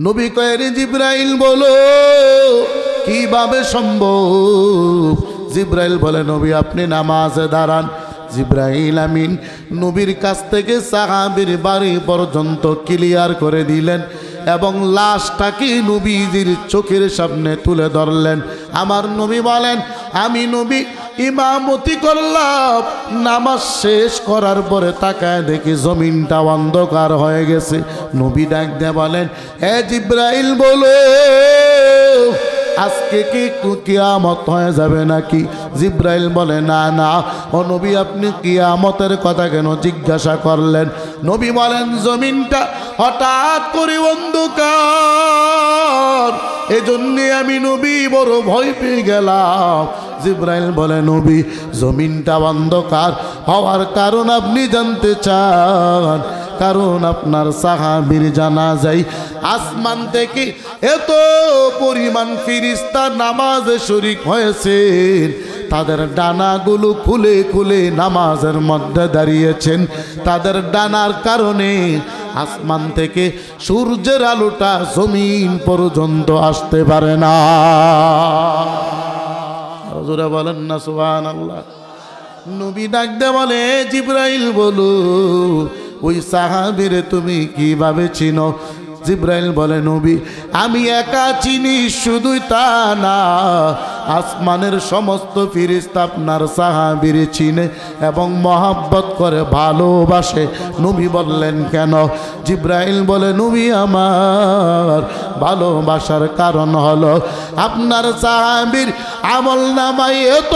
নবী কয়ের জিব্রাইল বলো কিভাবে সম্ভব? জিব্রাইল বলে নবী আপনি নামাজে দাঁড়ান। জিব্রাইল আমিন নবীর কাছ থেকে সাহাবীর বাড়ি পর্যন্ত ক্লিয়ার করে দিলেন এবং লাশটাকে নবীজির চোখের সামনে তুলে ধরলেন। আমার নবী বলেন আমি নবী ইমামতি করলাম, নামাজ শেষ করার পরে তাকায় দেখি জমিনটা অন্ধকার হয়ে গেছে। নবী ডাক দিয়ে বলেন এ জিব্রাইল বলো আজকে কি কিয়ামত হয়ে যাবে নাকি? জিব্রাইল বলে না না, ও নবী আপনি কিয়ামতের কথা কেন জিজ্ঞাসা করলেন? নবী বলেন জমিনটা হঠাৎ করে অন্ধকার, এজন্যে আমি নবী বড় ভয় পেয়ে গেলাম। জিব্রাইল বলে নবী জমিনটা অন্ধকার হওয়ার কারণ আপনি জানতে চান? কারণ আপনার সাহাবীর জানাজায় আসমান থেকে এত পরিমাণ ফেরেশতা নামাজে শরীক হয়েছেন, তাদের ডানাগুলো খুলে খুলে নামাজের মধ্যে দাঁড়িয়েছেন। তাদের ডানার কারণে আসমান থেকে সূর্যের আলোটা জমিন পর্যন্ত আসতে পারে না। হুজুরা বলেন না সুবহানাল্লাহ। নবী ডাক দিয়ে বলে জিব্রাইল বলো ওই সাহাবীরে তুমি কিভাবে চিনো? জিব্রাইল বলে নবী আমি একা চিনি, শুধুই তা না আসমানের সমস্ত ফেরেশতা আপনার সাহাবীরে চিনে এবং মহব্বত করে ভালোবাসে। নবী বললেন কেন? জিব্রাইল বলে নবী আমার ভালোবাসার কারণ হলো আপনার সাহাবীর আমল নামায় এত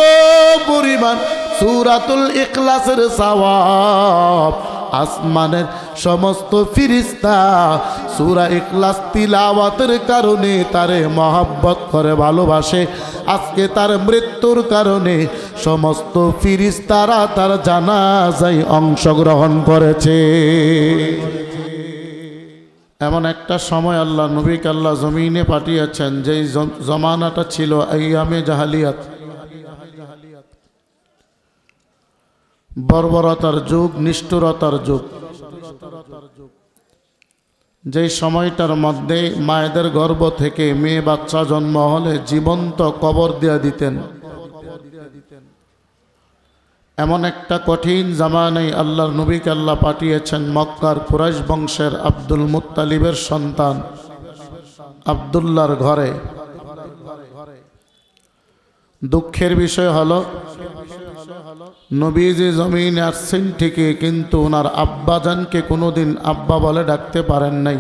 পরিমাণ সূরাতুল ইখলাসের সওয়াব আসমানের সমস্ত ফেরেশতা সূরা ইখলাস তিলাওয়াতের কারণে তারে মহব্বত করে ভালোবাসে। আজকে তার মৃত্যুর কারণে সমস্ত ফেরেশতারা তার জানাজায় অংশগ্রহণ করেছে। এমন একটা সময় আল্লাহ নবীকে আল্লাহ জমিনে পাঠিয়েছেন যেই জমানাটা ছিল আইয়ামে জাহালিয়াত, বর্বরতার যুগ, নিষ্ঠুরতার যুগ। যেই সময়টার মধ্যে মায়েদের গর্ভ থেকে মেয়ে বাচ্চা জন্ম হলে জীবন্ত কবর দিয়ে দিতেন। এমন একটা কঠিন জামানায় আল্লাহর নবীকে আল্লাহ পাঠিয়েছেন মক্কার কুরাইশ বংশের আব্দুল মুত্তালিবের সন্তান আব্দুল্লাহর ঘরে। দুঃখের বিষয় হলো নবীজি জমিনে আসছেন ঠিকই, কিন্তু ওনার আব্বাজানকে কোনোদিন আব্বা বলে ডাকতে পারেন নাই,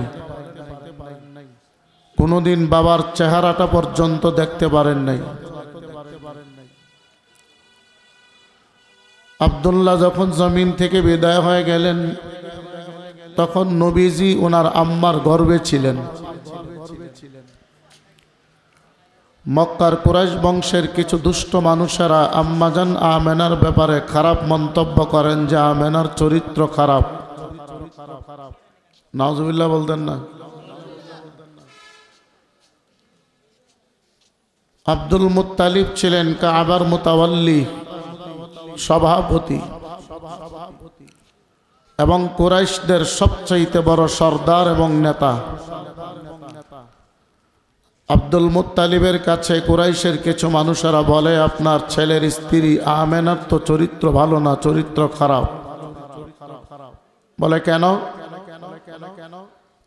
কোনোদিন বাবার চেহারাটা পর্যন্ত দেখতে পারেন নাই। আব্দুল্লাহ যখন জমিন থেকে বিদায় হয়ে গেলেন তখন নবীজি ওনার আম্মার গর্ভে ছিলেন। মক্কার কুরাইশ বংশের কিছু দুষ্ট মানুষেরা আম্মাজান আমেনার ব্যাপারে খারাপ মন্তব্য করেন যে আমেনার চরিত্র খারাপ। নাউজুবিল্লাহ বলতেন না? আব্দুল মুত্তালিব ছিলেন কাবার মুতাওয়াল্লি, সভাপতি এবং কুরাইশদের সবচাইতে বড় সর্দার এবং নেতা। আব্দুল মুত্তালিবের কাছে কুরাইশের কিছু মানুষেরা বলে আপনার ছেলের স্ত্রী আমেনার তো চরিত্র ভালো না, চরিত্র খারাপ। বলে কেন?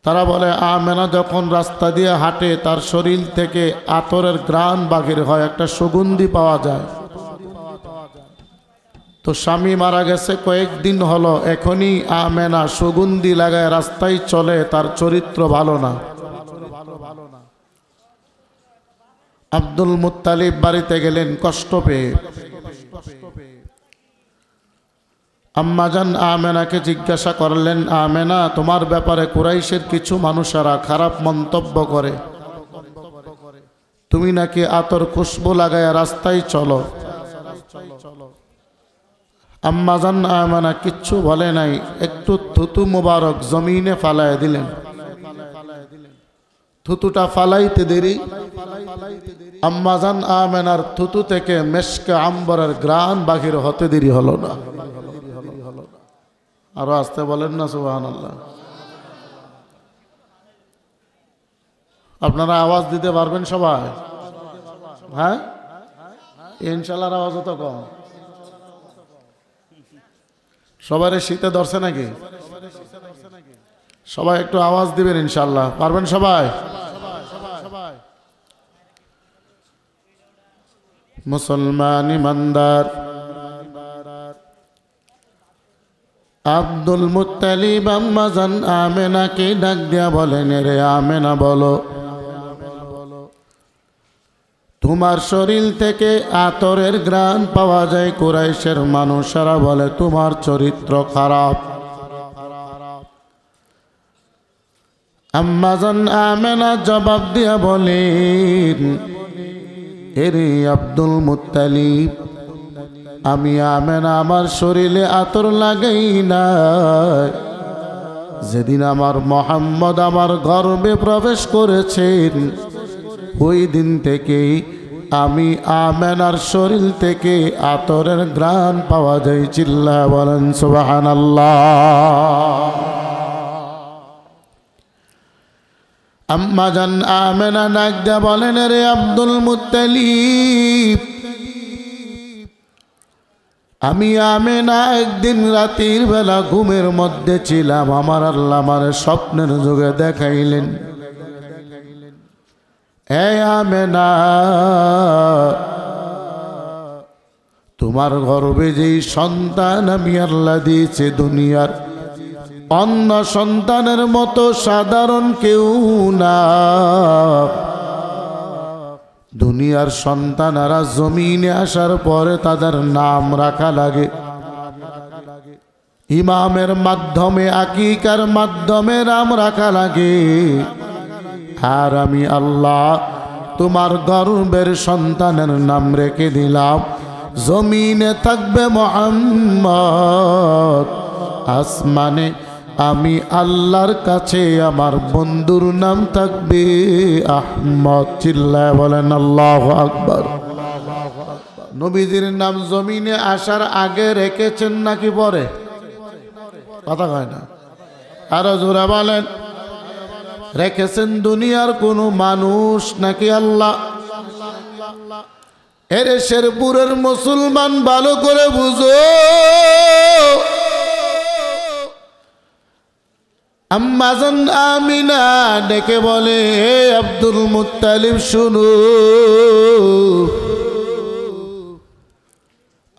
তারা বলে আমেনা যখন রাস্তা দিয়ে হাঁটে তার শরীর থেকে আতরের ঘ্রাণ বাহির হয়, একটা সুগন্ধি পাওয়া যায়। তো স্বামী মারা গেছে কয়েকদিন হলো, এখনই আমেনা সুগন্ধি লাগায় রাস্তায় চলে, তার চরিত্র ভালো না। আব্দুল মুত্তালিব বাড়িতে গেলেন কষ্ট পেয়ে। আম্মাজান আমেনাকে জিজ্ঞাসা করলেন আমেনা তোমার ব্যাপারে কুরাইশের কিছু মানুষেরা খারাপ মন্তব্য করে, তুমি নাকি আতর খুশবু লাগায় রাস্তায় চলো। আম্মাজান আমেনা কিচ্ছু বলে নাই, একটু থুতু মুবারক জমিনে ফালায় দিলেন। থুতুটা ফালাইতে দেরি আম্মাজান আমেনার থুতু থেকে মেশকে আম্বরের ঘ্রাণ বাহির হতে দেরি হলো না। আরো আসতে বলেন না সুবহানাল্লাহ। আপনারা আওয়াজ দিতে পারবেন সবাই? হ্যাঁ, ইনশাল্লাহর আওয়াজও তো কম। সবার শীতে ধরছে নাকি? সবাই একটু আওয়াজ দিবেন, ইনশাল্লাহ পারবেন সবাই। মুসলমান ইমানদার আব্দুল মুত্তালিব আম্মাজান আমেনাকে ডাক দিয়া বলেন, রে আমেনা বলো, তোমার শরীর থেকে আতরের ঘ্রাণ পাওয়া যায়। কুরাইশের মানুষেরা বলে তোমার চরিত্র খারাপ। আম্মাজান আমেনা জবাব দিয়া বলেন, এরে আব্দুল মুত্তালিব, আমি আমেনা আমার শরীরে আতর লাগাই না। যেদিন আমার মোহাম্মদ আমার গর্ভে প্রবেশ করেছেন, ওই দিন থেকেই আমি আমেনার শরীর থেকে আতরের ঘ্রাণ পাওয়া যায়। চিল্লা বলেন সুবহানাল্লাহ। আম্মাজান আমেনা ডাক দিয়া বলেন, রে আব্দুল মুত্তালিব, আমি আমেনা একদিন রাতের বেলা ঘুমের মধ্যে ছিলাম। আমার আল্লাহ আমার স্বপ্নের যুগে দেখাইলেন, এ আমেনা, তোমার গর্ভে যেই সন্তান আমি আল্লাহ দিয়েছে, দুনিয়ার অন্য সন্তানের মতো সাধারণ কেউ না। দুনিয়ার সন্তানেরা জমিনে আসার পরে তাদের নাম রাখা লাগে, ইমামের মাধ্যমে, আকিকার মাধ্যমে নাম রাখা লাগে। আর আমি আল্লাহ তোমার গর্ভের সন্তানের নাম রেখে দিলাম, জমিনে থাকবে মুহাম্মদ, আসমানে আমি আল্লাহর কাছে আমার বন্ধুর নাম থাকবে আহমদ। চিল্লায় বলেন আল্লাহু আকবার। নবীজির নাম জমিনে আসার আগে রেখেছেন নাকি পরে? কথা কয় না, আরো জোরে বলেন। রেখেছেন দুনিয়ার কোনো মানুষ নাকি আল্লাহ? এর শেরপুরের মুসলমান ভালো করে বুঝো, আম্মাজান আমিনা ডেকে বলে, হে আব্দুল মুত্তালিব শুনো,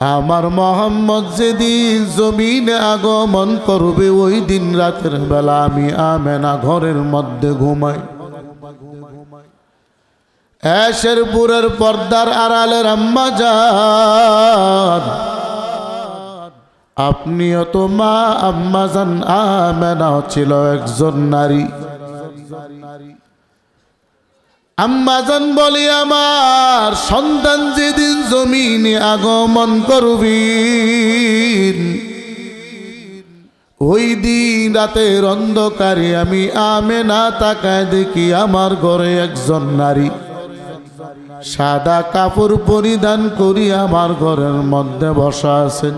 আমার মোহাম্মদ যেদিন জমিনে আগমন করবে, ওই দিন রাতের বেলা আমি আমেনা ঘরের মধ্যে ঘুমাই। শেরপুরের পর্দার আড়ালের আম্মাজান, আপনিও তো মা আম্মাজান আমেনা ছিল একজন নারী। আম্মাজান বলি, আমার সন্তান যেদিন জমিনে আগমন করবেন, ওই দিন রাতের অন্ধকারে আমি আমেনা তাকায় দেখি আমার ঘরে একজন নারী সাদা কাপড় পরিধান করি আমার ঘরের মধ্যে বসা আছেন।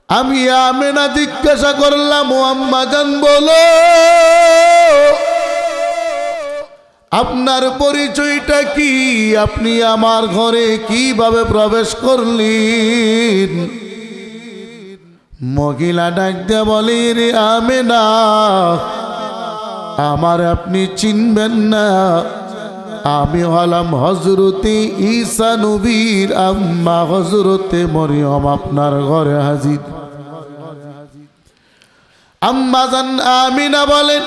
আমি আমেনা জিজ্ঞাসা করলাম, ও আম্মাজান বলো, আপনার পরিচয়টা কি? আপনি আমার ঘরে কিভাবে প্রবেশ করলেন? মহিলা ডাক দিয়ে বলে, রে আমেনা, আমার আপনি চিনবেন না, আমি হলাম হযরতে ঈসা নবীর আম্মা হযরতে মরিয়ম আপনার ঘরে হাজির। আম্মাজান আমিনা বলেন,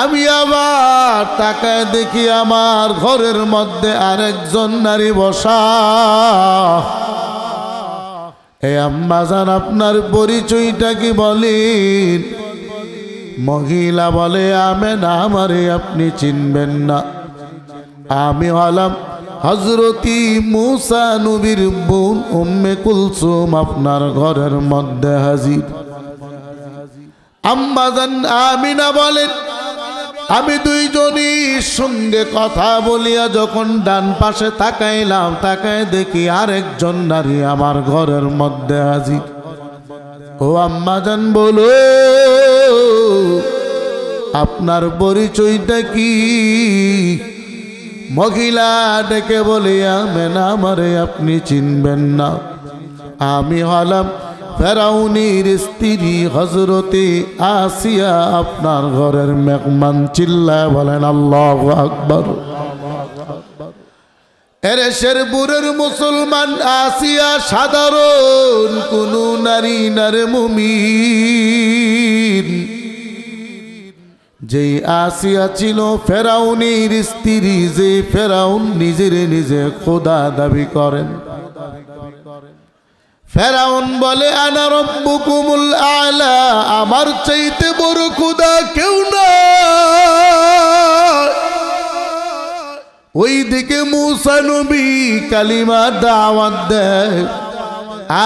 আমি আবার তাকায় দেখি আমার ঘরের মধ্যে আরেকজন নারী বসা। এই আম্মাজান আপনার পরিচয়টা কি বলেন? মহিলা বলে, আমেনা, আমারে আপনি চিনবেন না, আমি হলাম হযরতি মুসা নবীর বোন উম্মে কুলসুম আপনার ঘরের মধ্যে হাজির। আম্মাজান আমিনা বলেন, আমি দুইজনই সঙ্গে কথা বলিয়া যখন ডান পাশে তাকাইলাম, তাকায় দেখি আরেকজন নারী আমার ঘরের মধ্যে হাজির। ও আম্মাজান বলো, আপনার পরিচয়টা কি? মহিলা ডেকে বলে আমেনা, আমারে আপনি চিনবেন না, আমি হলাম ফেরাউনের স্ত্রী হযরতে আসিয়া, আপনার ঘরের মেহমান। চিল্লায় বলেন আল্লাহু আকবার। এরে শেরপুরের মুসলমান আসিয়া সাধারণ কোন নারী নারে মুমিন। যেই আসিয়া ছিল ফেরাউনের স্ত্রী, যে ফেরাউন নিজের নিজে খোদা দাবি করেন। ফেরাউন বলে আনা রব্বুকুমুল আলা, আমার চাইতে বড় খোদা কেউ না। ওই দিকে মূসা নবী কালিমা দাওয়াত দেয়।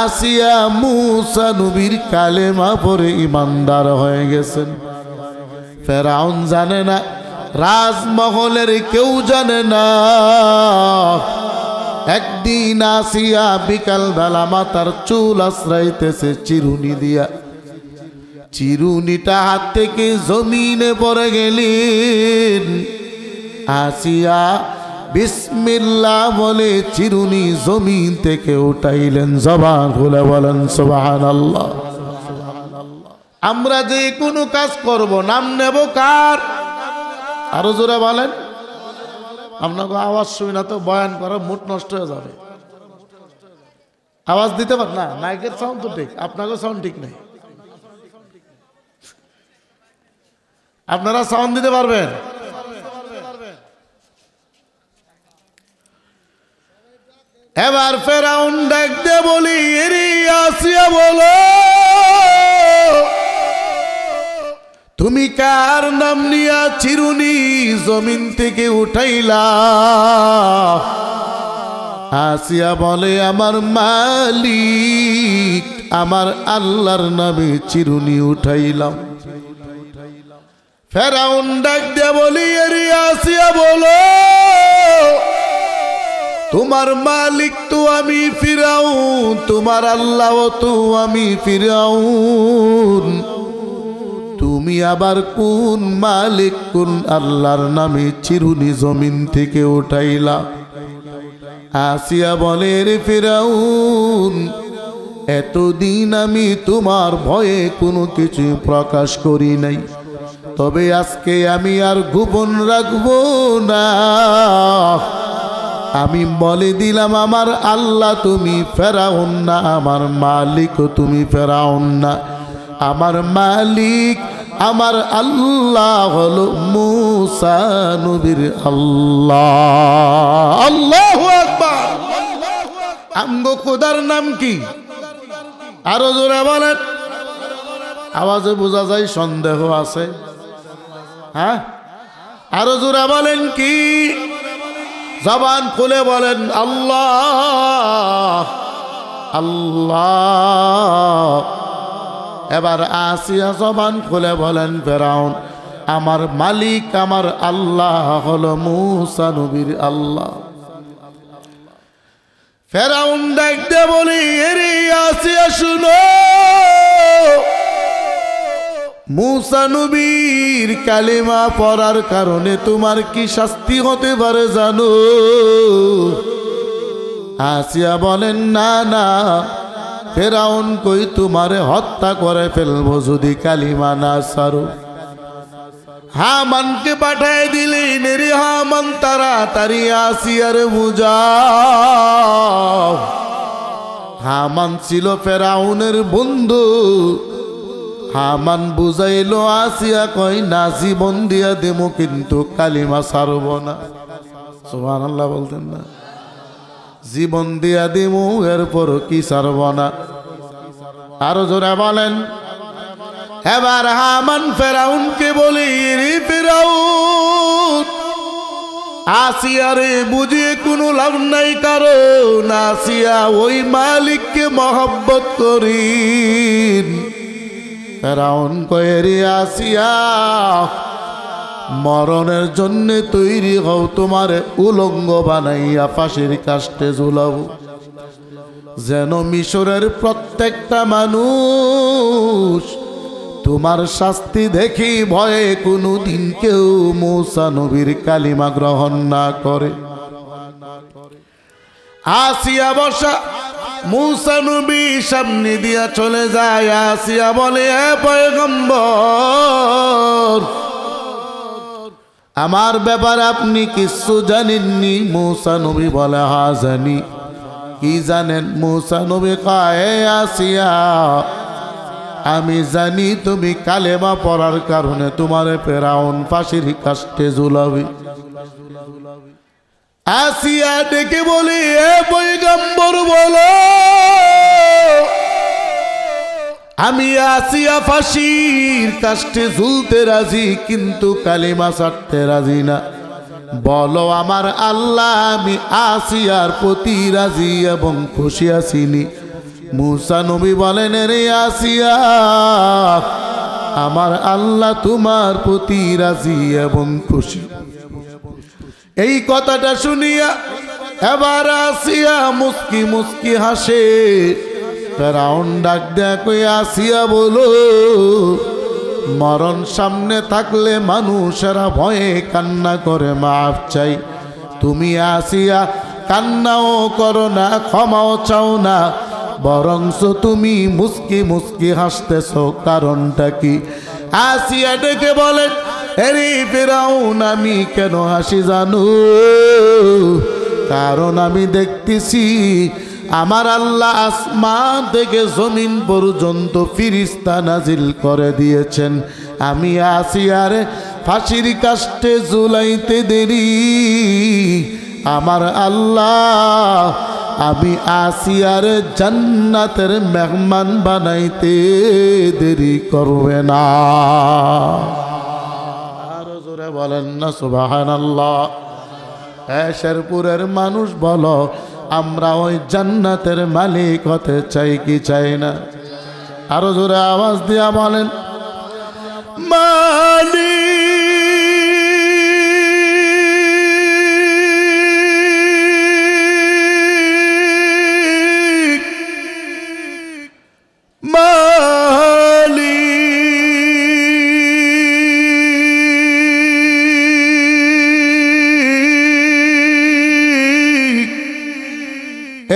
আসিয়া মূসা নবীর কালেমা পড়ে ইমানদার হয়ে গেছেন। ফেরাউন জানে না, রাজমহলের কেউ জানে না। একদিন আসিয়া বিকাল বেলা মাথার চুল আশ্রাইতেছে চিরুনি দিয়া, চিরুনিটা হাত থেকে জমিনে পড়ে গেলেন। আসিয়া বিসমিল্লাহ বলে চিরুনি জমিন থেকে উঠাইলেন। জবান খুলে বলেন সুবহানাল্লাহ। আমরা যে কোনো কাজ করব, নাম নেব কার? আরো জোরে বলেন। আপনাকে আওয়াজ শুনি না তো বয়ান করার মুড নষ্ট হয়ে যাবে। আওয়াজ দিতে পার না, মাইকের সাউন্ড তো ঠিক, আপনাকে সাউন্ড ঠিক নেই। আপনারা সাউন্ড দিতে পারবেন? এবার ফেরাউন ডাকতে বলি, এরে আসিয়া বলো তুমি কার নাম নিয়া চিরুনি জমিন থেকে উঠাইলা? আসিয়া বলে আমার মালিক, আমার আল্লাহর নামে চিরুনি উঠাইলাম। ফেরাউন ডাক দিয়ে বলি, এরে আসিয়া বলো তোমার মালিক তো আমি ফিরাউন, তোমার আল্লাহ তো আমি ফিরাউন, তুমি আবার কোন মালিক কোন আল্লাহর নামে চিরুনি জমিন থেকে উঠাইলা? আসিয়া বলে রে ফিরাউন, এতদিন আমি তোমার ভয়ে কোনো কিছু প্রকাশ করি নাই, তবে আজকে আমি আর গোপন রাখবো না। আমি বলে দিলাম আমার আল্লাহ তুমি ফেরাউন না, আমার মালিক তুমি ফেরাউন না, আমার মালিক আমার আল্লাহ হলো মূসা নবীর আল্লাহ। আল্লাহু আকবার। আমগো খোদার নাম কি? আরো জোরে বলেন। আওয়াজে বোঝা যায় সন্দেহ আছে। হ্যাঁ, আরো জোরে বলেন কি? জবান খুলে বলেন আল্লাহ আল্লাহ। এবার আসিয়া জবান খুলে বলেন ফেরাউন, আমার মালিক আমার আল্লাহ হলো মূসা নবীর আল্লাহ। ফেরাউন দেখতে বলি, এরে আসিয়া শুনো, মূসা নবীর কালিমা পড়ার কারণে তোমার কি শাস্তি হতে পারে জানো? আসিয়া বলেন না না, ফেরাউন কই তোমারে হত্যা করে ফেলবো যদি কালিমা না সারো। হামানকে পাঠায় দিলেন, রে হামান তাড়াতাড়ি আসিয়ার বুঝাও। হামান ছিল ফেরাউনের বন্ধু। হামান বুঝাইলো, আসিয়া কয় না জীবন দিয়া দেবো কিন্তু কালিমা সারব না। সুবহানাল্লাহ বলতেন না? জীবন দিয়া দেবো এরপর কি সারব না? আরো জোরে বলেন। এবার হামান ফেরাউনকে বলি, রে ফেরাউন, আসিয়ারে বুঝিয়ে কোনো লাভ নাই, কারণ আসিয়া ওই মালিককে মহব্বত করেন। ফেরাউন কয়, রে আসিয়া, মরণের জন্য তৈরি হও, তোমার উলঙ্গ বানাইয়া ফাঁসির কাস্টে ঝুলাবো, যেন মিশরের প্রত্যেকটা মানুষ তোমার শাস্তি দেখি ভয়ে কোনো দিন কেউ মূসা নবীর কালিমা গ্রহণ না করে। আসিয়া বসা, মূসা নবী সামনে দিয়া চলে যায়। আসিয়া বলে, হে পয়গম্বর, আমার ব্যাপারে আপনি কিছু জানেননি? মূসা নবী বলে, হ্যাঁ জানি। কি জানেন? মূসা নবী কয়, আসিয়া, আমি জানি তুমি কালেমা পড়ার কারণে তোমারে ফেরাউন ফাঁসির কাস্টে ঝুলাবে। আসিয়া ডেকে বলি, এ পয়গম্বর বলো, আমি আসিয়া ফাঁসির কাস্টে ঝুলতে রাজি, কিন্তু কালেমা ছাড়তে রাজি না। বলো আমার আল্লাহ, আমি আসিয়ার প্রতি রাজি এবং খুশি আছিনি। মূসা নবী বলেন, রে আসিয়া, আমার আল্লাহ তোমার প্রতি রাজি এবং খুশি। এই কথাটা শুনিয়া এবার আসিয়া মুস্কি মুস্কি হাসে। ফেরাউন ডাক দেয়া কই, আসিয়া বলো, মরণ সামনে থাকলে মানুষেরা ভয়ে কান্না করে মাফ চাই, তুমি আসিয়া কান্নাও করো না, ক্ষমাও চাও না, বরংস তুমি মুস্কি মুস্কি হাসতেছ, কারণটা কি? আসিয়া ডেকে বলেন, আরে ফেরাউন, আমি কেন হাসি জানো? কারণ আমি দেখতেছি আমার আল্লাহ আসমান থেকে জমিন পর্যন্ত ফিরিস্তা নাজিল করে দিয়েছেন। আমি আসিয়ারে ফাঁসির কাস্টে ঝুলাইতে দেরি, আমার আল্লাহ আমি আসিয়ারে জান্নাতের মেহমান বানাইতে দেরি করবে না। আরো জোরে বলেন না সুবহানাল্লাহ। শেরপুরের মানুষ বলো, আমরা ওই জান্নাতের মালিক হতে চাই কি চাই না? আরো জোরে আওয়াজ দিয়া বলেন, মালিক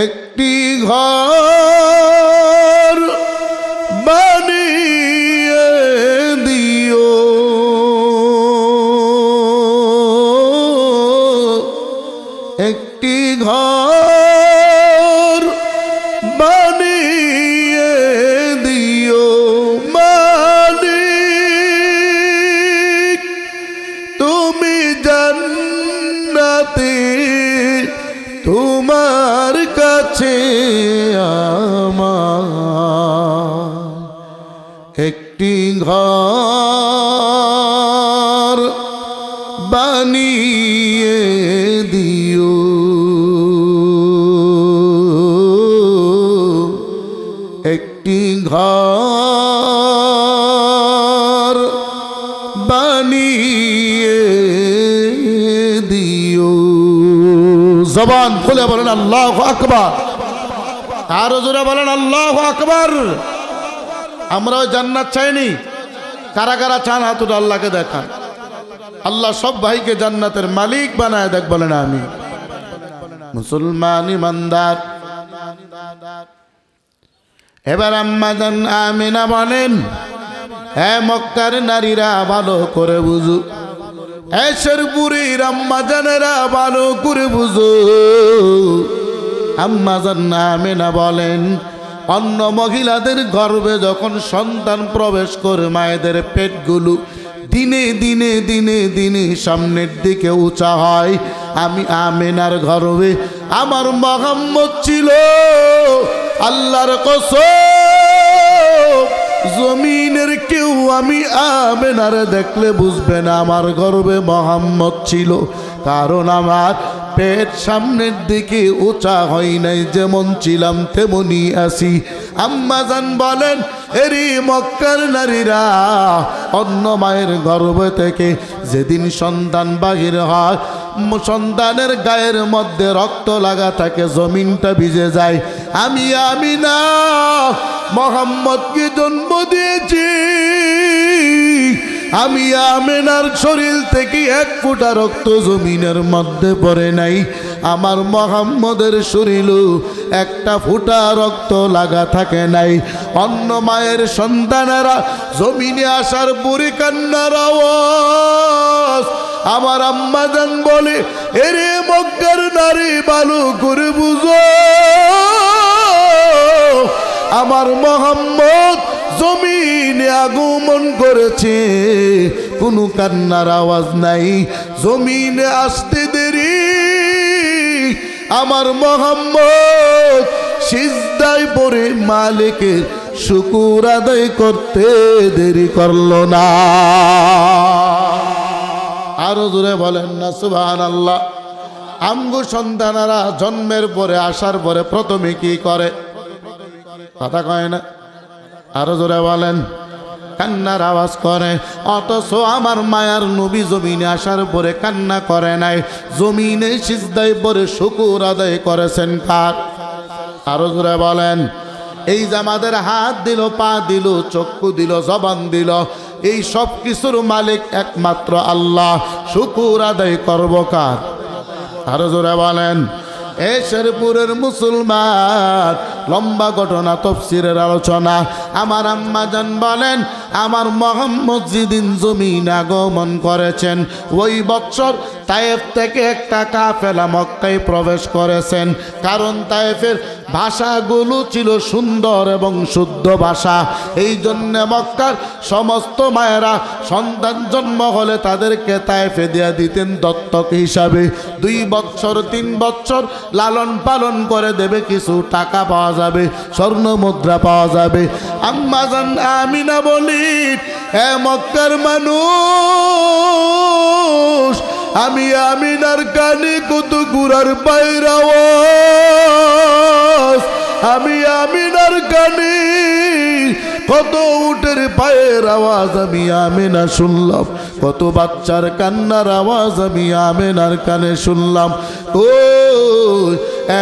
একটি ঘর বানিয়ে দিও, একটি ঘর বানিয়ে দিও মালিক, তুমি জান্নাতে তোমার কাছে আমার একটি ঘর বানিয়ে দিও, একটি ঘর বানিয়ে দিও। জবান খুলে বলেন আল্লাহু আকবার। আরো জোরে বলেন আল্লাহু আকবার। আমরাও জান্নাত চাইনি? কারা কারা চান হাত উঠে আল্লাহকে দেখান। আল্লাহ সব ভাইকে জান্নাতের মালিক বানায় দেখ, বলেন আমি। মুসলমান ইমানদার, এবার আম্মা জান আমিনা বলেন, হে মক্কার নারীরা ভালো করে বুঝু, শেরপুরের আম্মা জানেরা ভালো করে বুঝো। আম্মা জান আমিনা বলেন, অন্য মহিলাদের গর্ভে যখন সন্তান প্রবেশ করে মায়েদের পেটগুলো দিনে দিনে দিনে দিনে সামনের দিকে উঁচা হয়, আমি আমিনার গর্ভে আমার মুহাম্মদ ছিল। আল্লাহর কসম, জমিনের কেউ আমি আমিনার দেখলে বুঝবে না আমার গর্ভে মুহাম্মদ ছিল, কারণ আমার পেট সামনের দিকে উঁচা হয় নাই, যেমন ছিলাম তেমনি আছি। আম্মা জান বলেন, এরি মক্কার নারীরা, অন্য মায়ের গর্ভ থেকে যেদিন সন্তান বাহির হয়, সন্তানের গায়ের মধ্যে রক্ত লাগা থাকে, জমিনটা ভিজে যায়। আমি আমিনা মুহাম্মদকে জন্ম দিয়েছি, আমি আমেনার শরীর থেকে এক ফোঁটা রক্ত জমিনের মধ্যে পড়ে নাই। আমার মুহাম্মদের শরীরও একটা ফোঁটা রক্ত লাগা থাকে নাই। অন্য মায়ের সন্তানেরা জমিনে আসার পরে কান্নার আওয়াজ আমার আম্মা জান বলে, এরে মক্কার নারী ভালো করে বুঝো, আমার মুহাম্মদ জমিনে আগমন করেছে, কোনো কান্নার আওয়াজ নাই। জমিনে আসতে দেরি, আমার মুহাম্মদ সিজদায় পড়ে মালিকের শুকর আদায় করতে দেরি করলো না। আরো জোরে বলেন না সুবহানাল্লাহ। আমগো সন্তানেরা জন্মের পরে আসার পরে প্রথমে কি করে? কথা কয় না? আরো জোরে বলেন। কান্নার আওয়াজ করে। অথচ আমার মায়ার নবী জমিনে আসার পরে কান্না করে নাই, জমিনে সিজদায় পরে শুকর আদায় করেছেন কার? আরো জোরে বলেন। এই যে আমাদের হাত দিল, পা দিল, চক্ষু দিল, জবান দিল, এই সব কিছুর মালিক একমাত্র আল্লাহ। শুকর আদায় করব কার? আরো জোরে বলেন। এ শেরপুরের মুসলমান, লম্বা ঘটনা, তফসিরের আলোচনা। আমার আম্মা জান বলেন, আমার মুহাম্মদ যেদিন জমিন আগমন করেছেন, ওই বছর তায়েফ থেকে একটা কাফেলা মক্কায় প্রবেশ করেছেন। কারণ তায়েফের ভাষাগুলো ছিল সুন্দর এবং শুদ্ধ ভাষা। এই জন্য মক্কার সমস্ত মায়েরা সন্তান জন্ম হলে তাদেরকে তায়েফে দিয়ে দিতেন দত্তক হিসাবে। 2 বছর 3 বছর লালন পালন করে দেবে, কিছু টাকা পাওয়া যাবে, স্বর্ণ মুদ্রা পাওয়া যাবে। আম্মা জান আমিনা বলি, হে মক্কার মানুষ, আমি আমিনার কানে কত গুড়ার পায়ের আওয়াজ, আমি আমিনার কানে কত উটের পায়ের আওয়াজ আমি আমিনা শুনলাম, কত বাচ্চার কান্নার আওয়াজ আমি আমিনার কানে শুনলাম।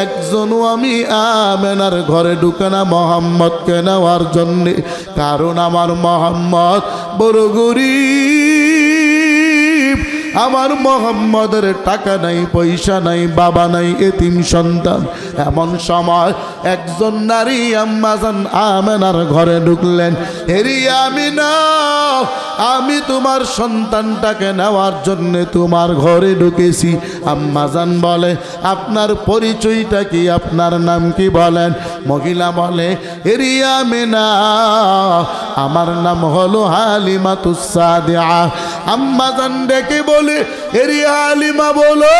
একজনও আমি আমিনার ঘরে ঢুকে না মুহাম্মদকে নেওয়ার জন্যে। কারণ আমার মুহাম্মদ বড় গরীব, আমার মুহাম্মদের টাকা নাই, পয়সা নাই, বাবা নাই, এতিম সন্তান। এমন সময় একজন নারী আম্মা জান আমিনার ঘরে ঢুকলেন। হেরি আমিনা, আমি তোমার সন্তানটাকে নেওয়ার জন্য তোমার ঘরে ঢুকেছি। আম্মা জান বলে, আপনার পরিচয়টা কি, আপনার নাম কি বলেন? মহিলা বলে, হেরি আমিনা, আমার নাম হলো হালিমাতুস সাদিয়া। আম্মা জান ডেকে বলে, হেরি হালিমা বলো,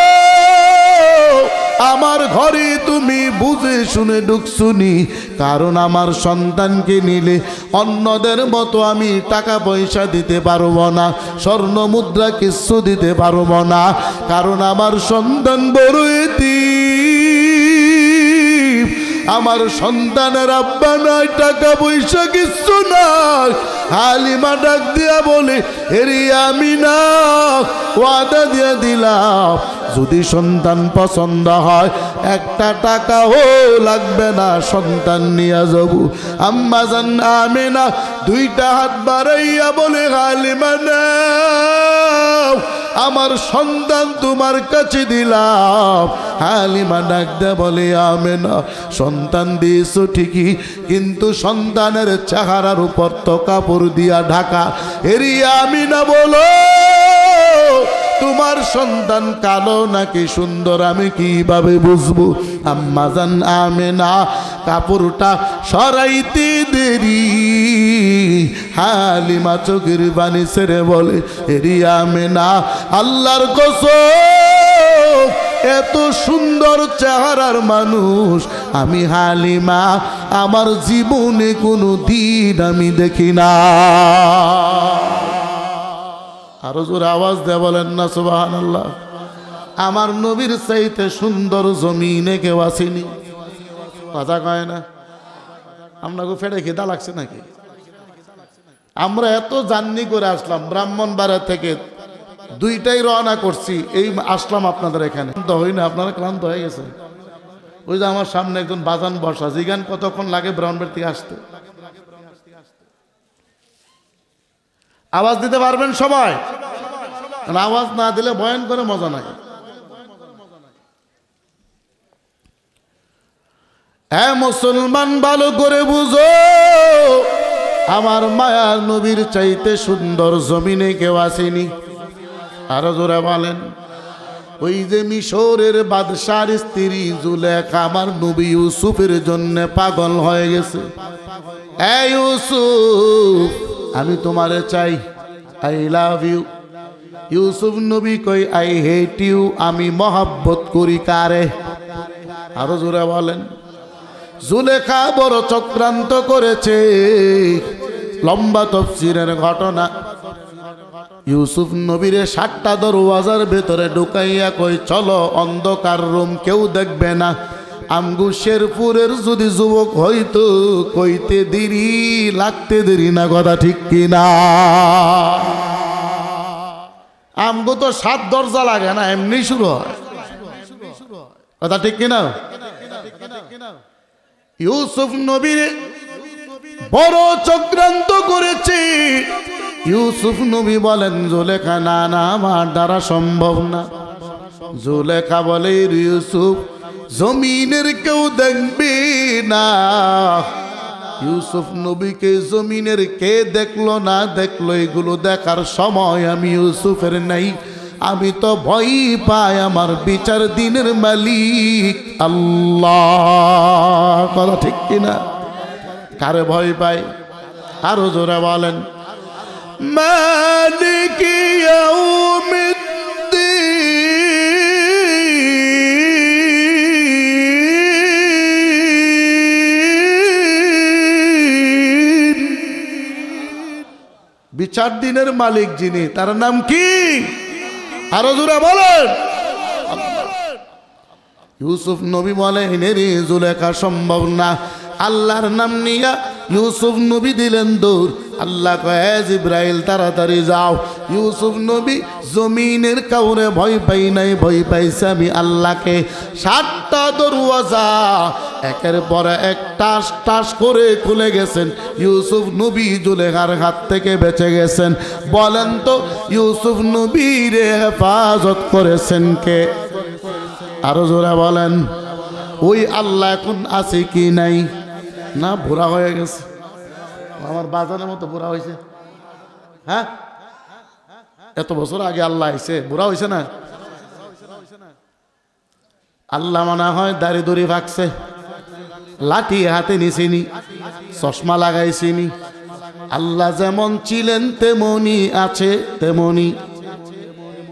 আমার ঘরে তুমি বুঝে শুনে ঢুকছুনি। কারণ আমার সন্তানকে নিলে অন্যদের মতো আমি টাকা পয়সা দিতে পারবো না, স্বর্ণ মুদ্রা কিছু দিতে পারবো না। কারণ আমার সন্তান বড় এতিম, আমার সন্তানের আব্বা নাই, টাকা পয়সা কিছু নাই। হালিমা ডাক দিয়া বলে, হেরি আমিনা, ওয়াদা দিয়া দিলাম, যদি সন্তান পছন্দ হয় একটা টাকাও লাগবে না, সন্তান নিয়ে যাব। আম্মা জান আমিনা 2টা হাত বাড়াইয়া বলে, হালিমা নাও, আমার সন্তান তোমার কাছে দিলাম। হালিমা ডাক দে বলে, আমিনা, সন্তান দিয়েছো ঠিকই, কিন্তু সন্তানের চেহারার উপর তো কাপড় দিয়া ঢাকা। এরি আমিনা বলো, তোমার সন্তান কালো নাকি সুন্দর আমি কিভাবে বুঝবো? আম্মা জান আমিনা কাপড়টা সরাইতে দেরি, হালিমা চোখের পানি ছেড়ে বলে, এরি আমিনা, আল্লাহর কসম, এত সুন্দর চেহারার মানুষ আমি হালিমা আমার জীবনে কোনো দিন আমি দেখি না। আরো জোরে আওয়াজ দেয়া বলেন না সুবহানাল্লাহ। আমার নবীর চাইতে সুন্দর জমিনে কেউ আসেনি। কথা কয় না? আপনাকে ফেটে খিদা লাগছে নাকি? আমরা এত জার্নি করে আসলাম, ব্রাহ্মণবাড়া থেকে 2টায় রওনা করছি, এই আসলাম আপনাদের এখানে। তো হই না, আপনারা ক্লান্ত হয়ে গেছে। ওই যে আমার সামনে একজন বাজান বসা, জিগান কতক্ষণ লাগে ব্রাহ্মণবাড়ি থেকে আসতে? আওয়াজ দিতে পারবেন সবাই? আওয়াজ না দিলে বয়ান করে মজা নাই। মুসলমান ভালো করে বুঝো, আমার মায়ার নবীর চাইতে সুন্দর জমিনে কেউ আসেনি। আরো জোরে বলেন। ওই যে মিশরের বাদশার স্ত্রী জুলেখা আমার নবী ইউসুফের জন্য পাগল হয়ে গেছে। ইউসুফ, আমি তোমারে চাই, আই লাভ ইউ। ইউসুফ নবী কই, আই হেট ইউ, আমি মহাব্বত করি কারে। আরো জোরে বলেন। জুলেখা বড় চক্রান্ত করেছে, লম্বা তফসিরের ঘটনা। ইউসুফ নবীরে 7টা দরওয়াজার ভেতরে ঢুকাইয়া কই, চলো অন্ধকার রুম, কেউ দেখবে না। আমগু শেরপুরের যদি যুবক হইতো, কইতে দেরি লাগতে দেরি না, কথা ঠিক কিনা? আমগো তো 7 দরজা লাগে না, এমনি শুরু হয়, কথা ঠিক কিনা? ইউসুফ নবীর বড় চক্রান্ত করেছে। ইউসুফ নবী বলেন, জুলেখা না না, আমার দ্বারা সম্ভব না। জুলেখা বলে, ইউসুফ জমিনের কেউ দেখবে না। ইউসুফ নবীকে জমিনের কে দেখলো না দেখলো, এগুলো দেখার সময় আমি ইউসুফের নাই। আমি তো ভয় পাই আমার বিচার দিনের মালিক আল্লাহ, কথা ঠিক কিনা? কারে ভয় পাই? আরো জোরে বলেন। মালিক ইয়াউমিদ্দিন, বিচার দিনের মালিক যিনি, তার নাম কি? আরো জোরে বলেন। ইউসুফ নবী বলে, রে জুলেখা সম্ভব না। আল্লাহর নাম নিয়া ইউসুফ নবী দিলেন দৌড়। আল্লাহ কয়, জিব্রাইল তাড়াতাড়ি যাও। ইউসুফ নবী জমিনের কাউরে ভয় পাই নাই, ভয় পাইছে আমি আল্লাহকে। 7টা দরওয়াজা একের পর এক টাস টাস করে খুলে গেছেন। ইউসুফ নবী জুলেখার হাত থেকে বেঁচে গেছেন। বলেন তো, ইউসুফ নবীরে হেফাজত করেছেন কে? আরো জোরে বলেন। ওই আল্লাহ এখন আছে কি নাই? না, বুড়া হয়ে গেছে। আমার বাজারের মতো বুড়া হয়েছে। হ্যাঁ, এত বছর আগে আল্লাহ আইছে, বুড়া হয়েছে না? আল্লাহ মনে হয় দাড়ি দড়ি ভাগছে, লাঠি হাতে নিছিনি, চশমা লাগাইছিনি। আল্লাহ যেমন ছিলেন তেমনি আছে, তেমনি,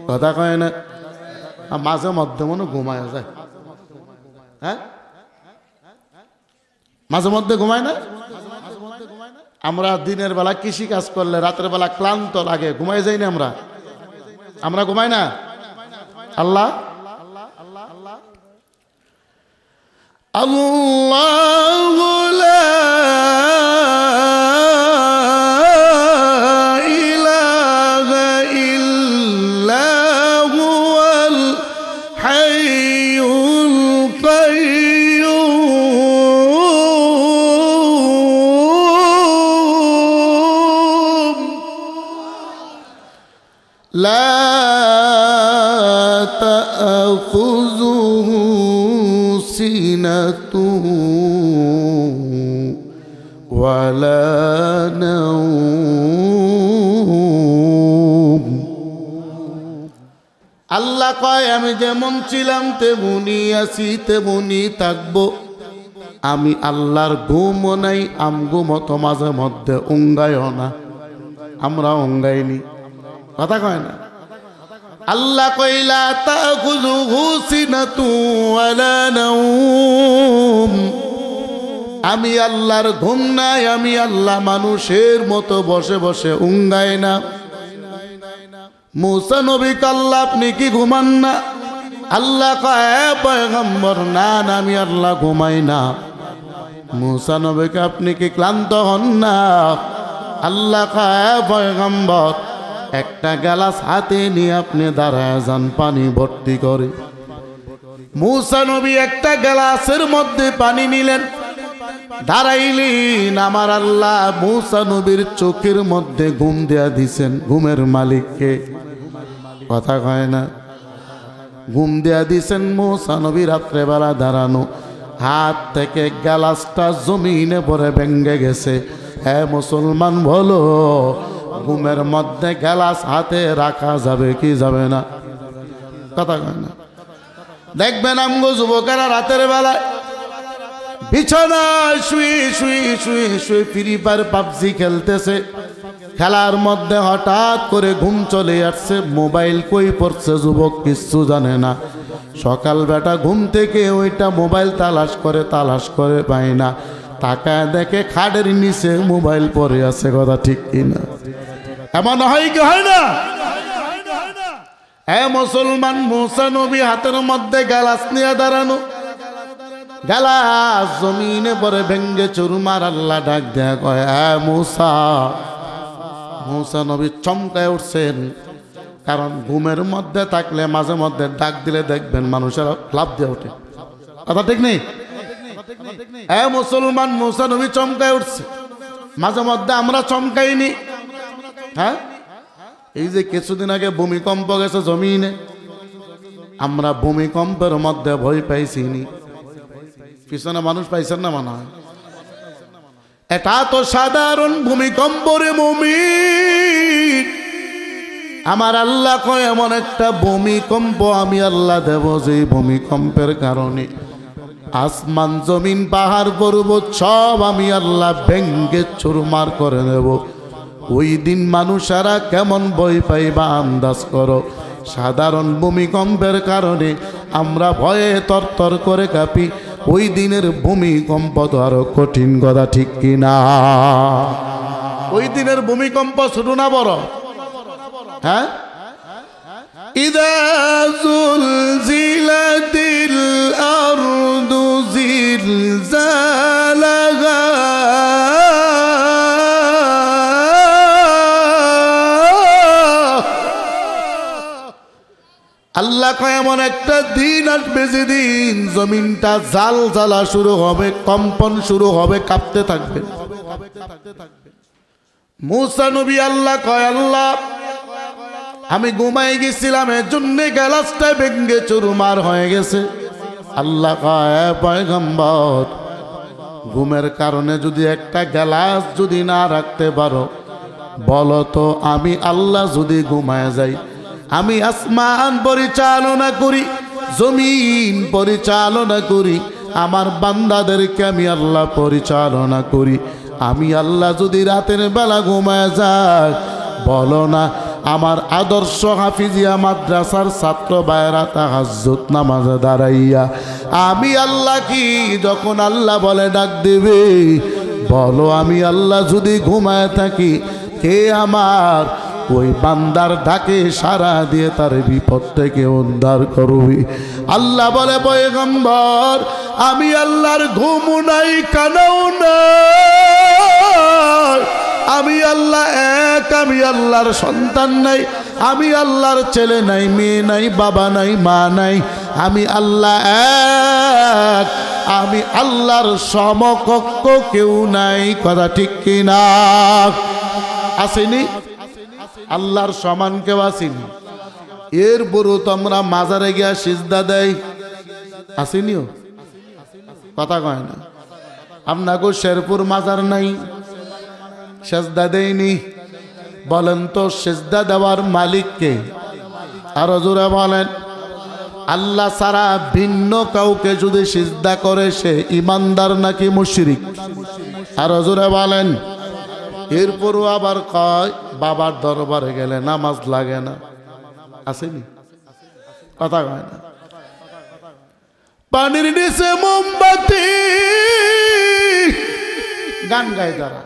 কথা কয় না? মাঝে মধ্যে মনে ঘুমায় যায়। হ্যাঁ, মাঝে মধ্যে ঘুমায় না? আমরা দিনের বেলা কৃষি কাজ করলে রাতের বেলা ক্লান্ত লাগে, ঘুমাই যাই না? আমরা ঘুমাই না? আল্লাহ আল্লাহ لا تأخذه سنة ولا نوم। আল্লাহ কয়, আমি যেমন ছিলাম তেমনি আছি, তেমনি থাকবো। আমি আল্লাহর ঘুমও নাই, আমগো মতো মাঝে মধ্যে উঙ্গাইও না, আমরা উঙ্গাইনি, কথা কয় না? আল্লাহ কইলা তাখুযুহু সিনাতু ওয়ালা নাওম। আমি আল্লাহর ঘুম নাই, আমি আল্লাহ মানুষের মতো বসে বসে উঙ্গাই না। মুসা নবী আল্লাহ, আপনি কি ঘুমান না? আল্লাহ কয়, পয়গম্বর, না না, আমি আল্লাহ ঘুমাই না। মুসা নবীকে, আপনি কি ক্লান্ত হন না? আল্লাহ কয়, পয়গম্বর, একটা গ্লাস হাতে নিয়ে আপনি দাঁড়ায় যান, পানি ভর্তি করে। মুসা নবী একটা গ্লাসের মধ্যে পানি নিলেন, দাঁড়াইলেন আমার আল্লাহ মূসা নবীর চোখের মধ্যে ঘুম দেয়া দিছেন। ঘুমের মালিককে, কথা কয় না, ঘুম দেয়া দিছেন। মূসা নবী রাত্রেবেলা দাঁড়ানো, হাত থেকে গ্লাসটা জমিনে পড়ে ভেঙ্গে গেছে। হ্যাঁ মুসলমান বলো, ঘুমের মধ্যে গ্লাস হাতে রাখা যাবে কি যাবে না? কথা কয় না। দেখবেন আমগো যুবকেরা রাতের বেলায় বিছানায় শুয়ে শুয়ে শুয়ে শুয়ে ফ্রি ফায়ার পাবজি খেলতেছে। খেলার মধ্যে হঠাৎ করে ঘুম চলে আসছে, মোবাইল কই পড়ছে যুবক কিচ্ছু জানে না। সকাল বেটা ঘুম থেকে ওইটা মোবাইল তালাশ করে পায় না। তাকায় দেখে খাটের নিচে মোবাইল পড়ে আছে। কথা ঠিক কিনা? এমন হয় কি হয় না? এ মুসলমান, মূসা নবী হাতের মধ্যে গ্লাস নিয়ে দাঁড়ানো, গ্লাস জমিনে পরে ভেঙ্গে চুরমার। আল্লাহ ডাক দেয়া কয় এ মূসা। মূসা নবী চমকায় উঠছেন, কারণ ঘুমের মধ্যে থাকলে মাঝে মধ্যে ডাক দিলে দেখবেন মানুষেরা লাফ দিয়ে ওঠে। কথা ঠিক নেই? এ মুসলমান, মূসা নবী চমকায় উঠছে। মাঝে মধ্যে আমরা চমকাইনি? হ্যাঁ, এই যে কিছুদিন আগে ভূমিকম্প গেছে জমিনে, আমরা ভূমিকম্পের মধ্যে ভয় পাইছিনি? পিছনে মানুষ পাইছেন না মনে হয়? এটা তো সাধারণ ভূমিকম্প রে মুমিন। আমার আল্লাহ কয় এমন একটা ভূমিকম্প আমি আল্লাহ দেব, যে ভূমিকম্পের কারণে আসমান জমিন পাহাড় পর্বত সব আমি আল্লাহ ভেঙ্গে চুরমার করে দেব। ওই দিন মানুষেরা কেমন ভয় পাইবা আন্দাজ করো। সাধারণ ভূমিকম্পের কারণে আমরা ভয়ে তরতর করে কাঁপি, ওই দিনের ভূমিকম্প তো আরো কঠিন। কথা ঠিক কিনা? ওই দিনের ভূমিকম্প ছোট না বড়? হ্যাঁ, ইদা যুলজিলাতিল আরদু জিলজালাহা আল্লাহ কয় এমন একটা দিন আসবে যেদিন জমিনটা জাল জ্বালা শুরু হবে, কম্পন শুরু হবে, কাঁপতে থাকবে। মূসা নবী আল্লাহ কয় আল্লাহ আমি ঘুমাই গেছিলাম, এর জন্য গ্লাসটা ভেঙ্গে চুরমার হয়ে গেছে। আল্লাহ কয় পয়গম্বর, ঘুমের কারণে যদি একটা গ্লাস যদি না রাখতে পারো, বলো তো আমি আল্লাহ যদি ঘুমায় যাই, আমি আসমান পরিচালনা করি, জমিন পরিচালনা করি, আমার বান্দাদেরকে আমি আল্লাহ পরিচালনা করি, আমি আল্লাহ যদি রাতের বেলা ঘুমায় যাই, বলো না আমার আদর্শ হাফিজিয়া মাদ্রাসার ছাত্র ভাইরা তাহাজ্জুদ নামাজে দাঁড়াইয়া আমি আল্লাহ কি যখন আল্লাহ বলে ডাক দেবে, বলো আমি আল্লাহ যদি ঘুমায় থাকি, কে আমার ওই বান্দার ডাকে সারা দিয়ে তার বিপদ থেকে উদ্ধার করবি? আল্লাহ বলে পয়গম্বর আমি আল্লাহর ঘুম নাই, কানাও নাই, আমি আল্লাহ এক, আমি আল্লাহর সন্তান নাই, আমি আল্লাহর ছেলে নাই, মেয়ে নাই, বাবা নাই, মা নাই, আমি আল্লাহ এক, আমি আল্লাহর সমকক্ষ কেউ নাই। কথা ঠিক কিনা? আসেনি? আল্লাহর সমান কেউ আসেনি। এরপরও তো আমরা মাজারে গিয়া সিজদা দেয়, আসেনিও? কথা কয় না। আপনাকে শেরপুর মাজার নাই, সেজদা দেয়নি? বলেন তো সেজদা দেওয়ার মালিককে? আরো জোরে বলেন। আল্লাহ ছাড়া ভিন্ন কাউকে যদি সিজদা করে সে ইমানদার নাকি মুশরিক? আরো জোরে বলেন। এরপরও আবার কয় বাবার দরবারে গেলে নামাজ লাগে না, আসেনি? কথা কয় না। পানির নিচে মোমবাতি গান গায় তারা,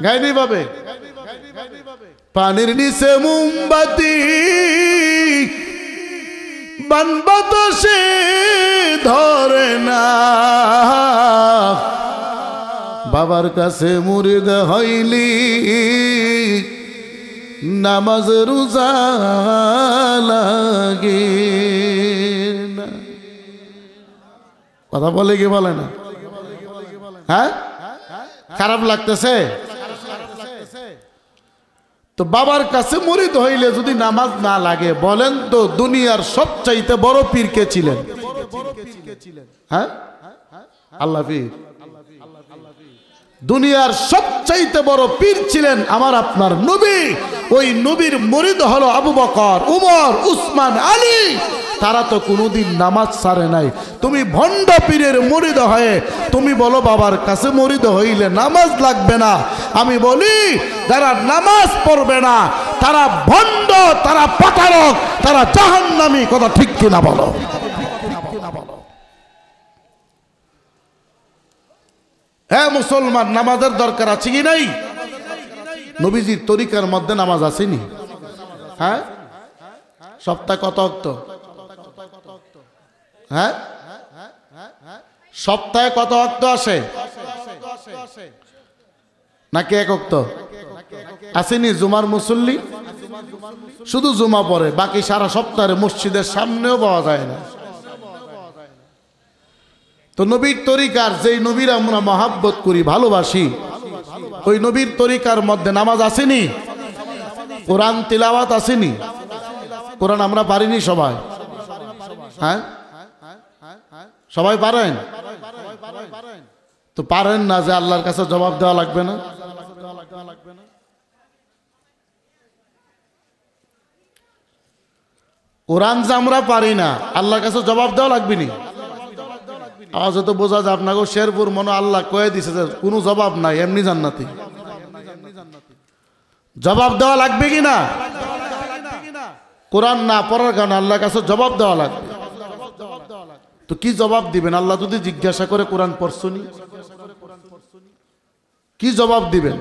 গাইনি পাবে। পানির নিচে মোমবাতি বানবাতাসে ধরে না, বাবার কাছে মুরিদ হইলি নামাজ রোজা লাগে না। কথা বলে কি বলে না? হ্যাঁ, খারাপ লাগতেছে? তো বাবার কাছে মুরিদ হইলে যদি নামাজ না লাগে, বলেন তো দুনিয়ার সবচাইতে বড় পীর কে ছিলেন? হ্যাঁ, আল্লাহ পীর। দুনিয়ার সবচাইতে বড় পীর ছিলেন আমার আপনার নবী। ওই নবীর মুরিদ হলো আবু বকর, উমর, উসমান, আলী। তারা তো কোনোদিন নামাজ ছাড়ে নাই। তুমি ভণ্ড পীরের মুরিদ হয়ে তুমি বলো বাবার কাছে মুরিদ হইলে নামাজ লাগবে না। আমি বলি যারা নামাজ পড়বে না তারা ভণ্ড, তারা প্রতারক, তারা জাহান্নামী। কথা ঠিক কিনা বলো? হ্যাঁ মুসলমান, নামাজের দরকার আছে কি নাই? নবীজির তরিকার মধ্যে নামাজ আসেনি? হ্যাঁ, সপ্তাহে কত ওয়াক্ত? হ্যাঁ, সপ্তাহে কত ওয়াক্ত আসে? নাকি এক ওয়াক্ত আসেনি? জুমার মুসল্লি শুধু জুমা পড়ে, বাকি সারা সপ্তাহে মসজিদের সামনেও পাওয়া যায় না। তো নবীর তরিকার, যেই নবীর আমরা মহাব্বত করি, ভালোবাসি, ওই নবীর তরিকার মধ্যে নামাজ আসেনি? কোরআন তিলাওয়াত আসেনি? কোরআন আমরা পারিনি সবাই? হ্যাঁ, সবাই পারেন? তো পারেন না যে আল্লাহর কাছে জবাব দেওয়া লাগবে না? কোরআন যে আমরা পারি না, আল্লাহর কাছে জবাব দেওয়া লাগবে নি? আজ তো বোঝা যায় আপনাকে শেরপুর মনে আল্লাহ কয়ে দিছে যে কোনো জবাব নাই, এমনি জান্নাতি। জবাব দেওয়া লাগবে কি না? কোরআন না পড়ার কারণে আল্লাহর কাছে জবাব দেওয়া লাগবে। তো কি জবাব দিবেন? আল্লাহ যদি জিজ্ঞাসা করে কোরআন পড়ছনি, কি জবাব দিবেন?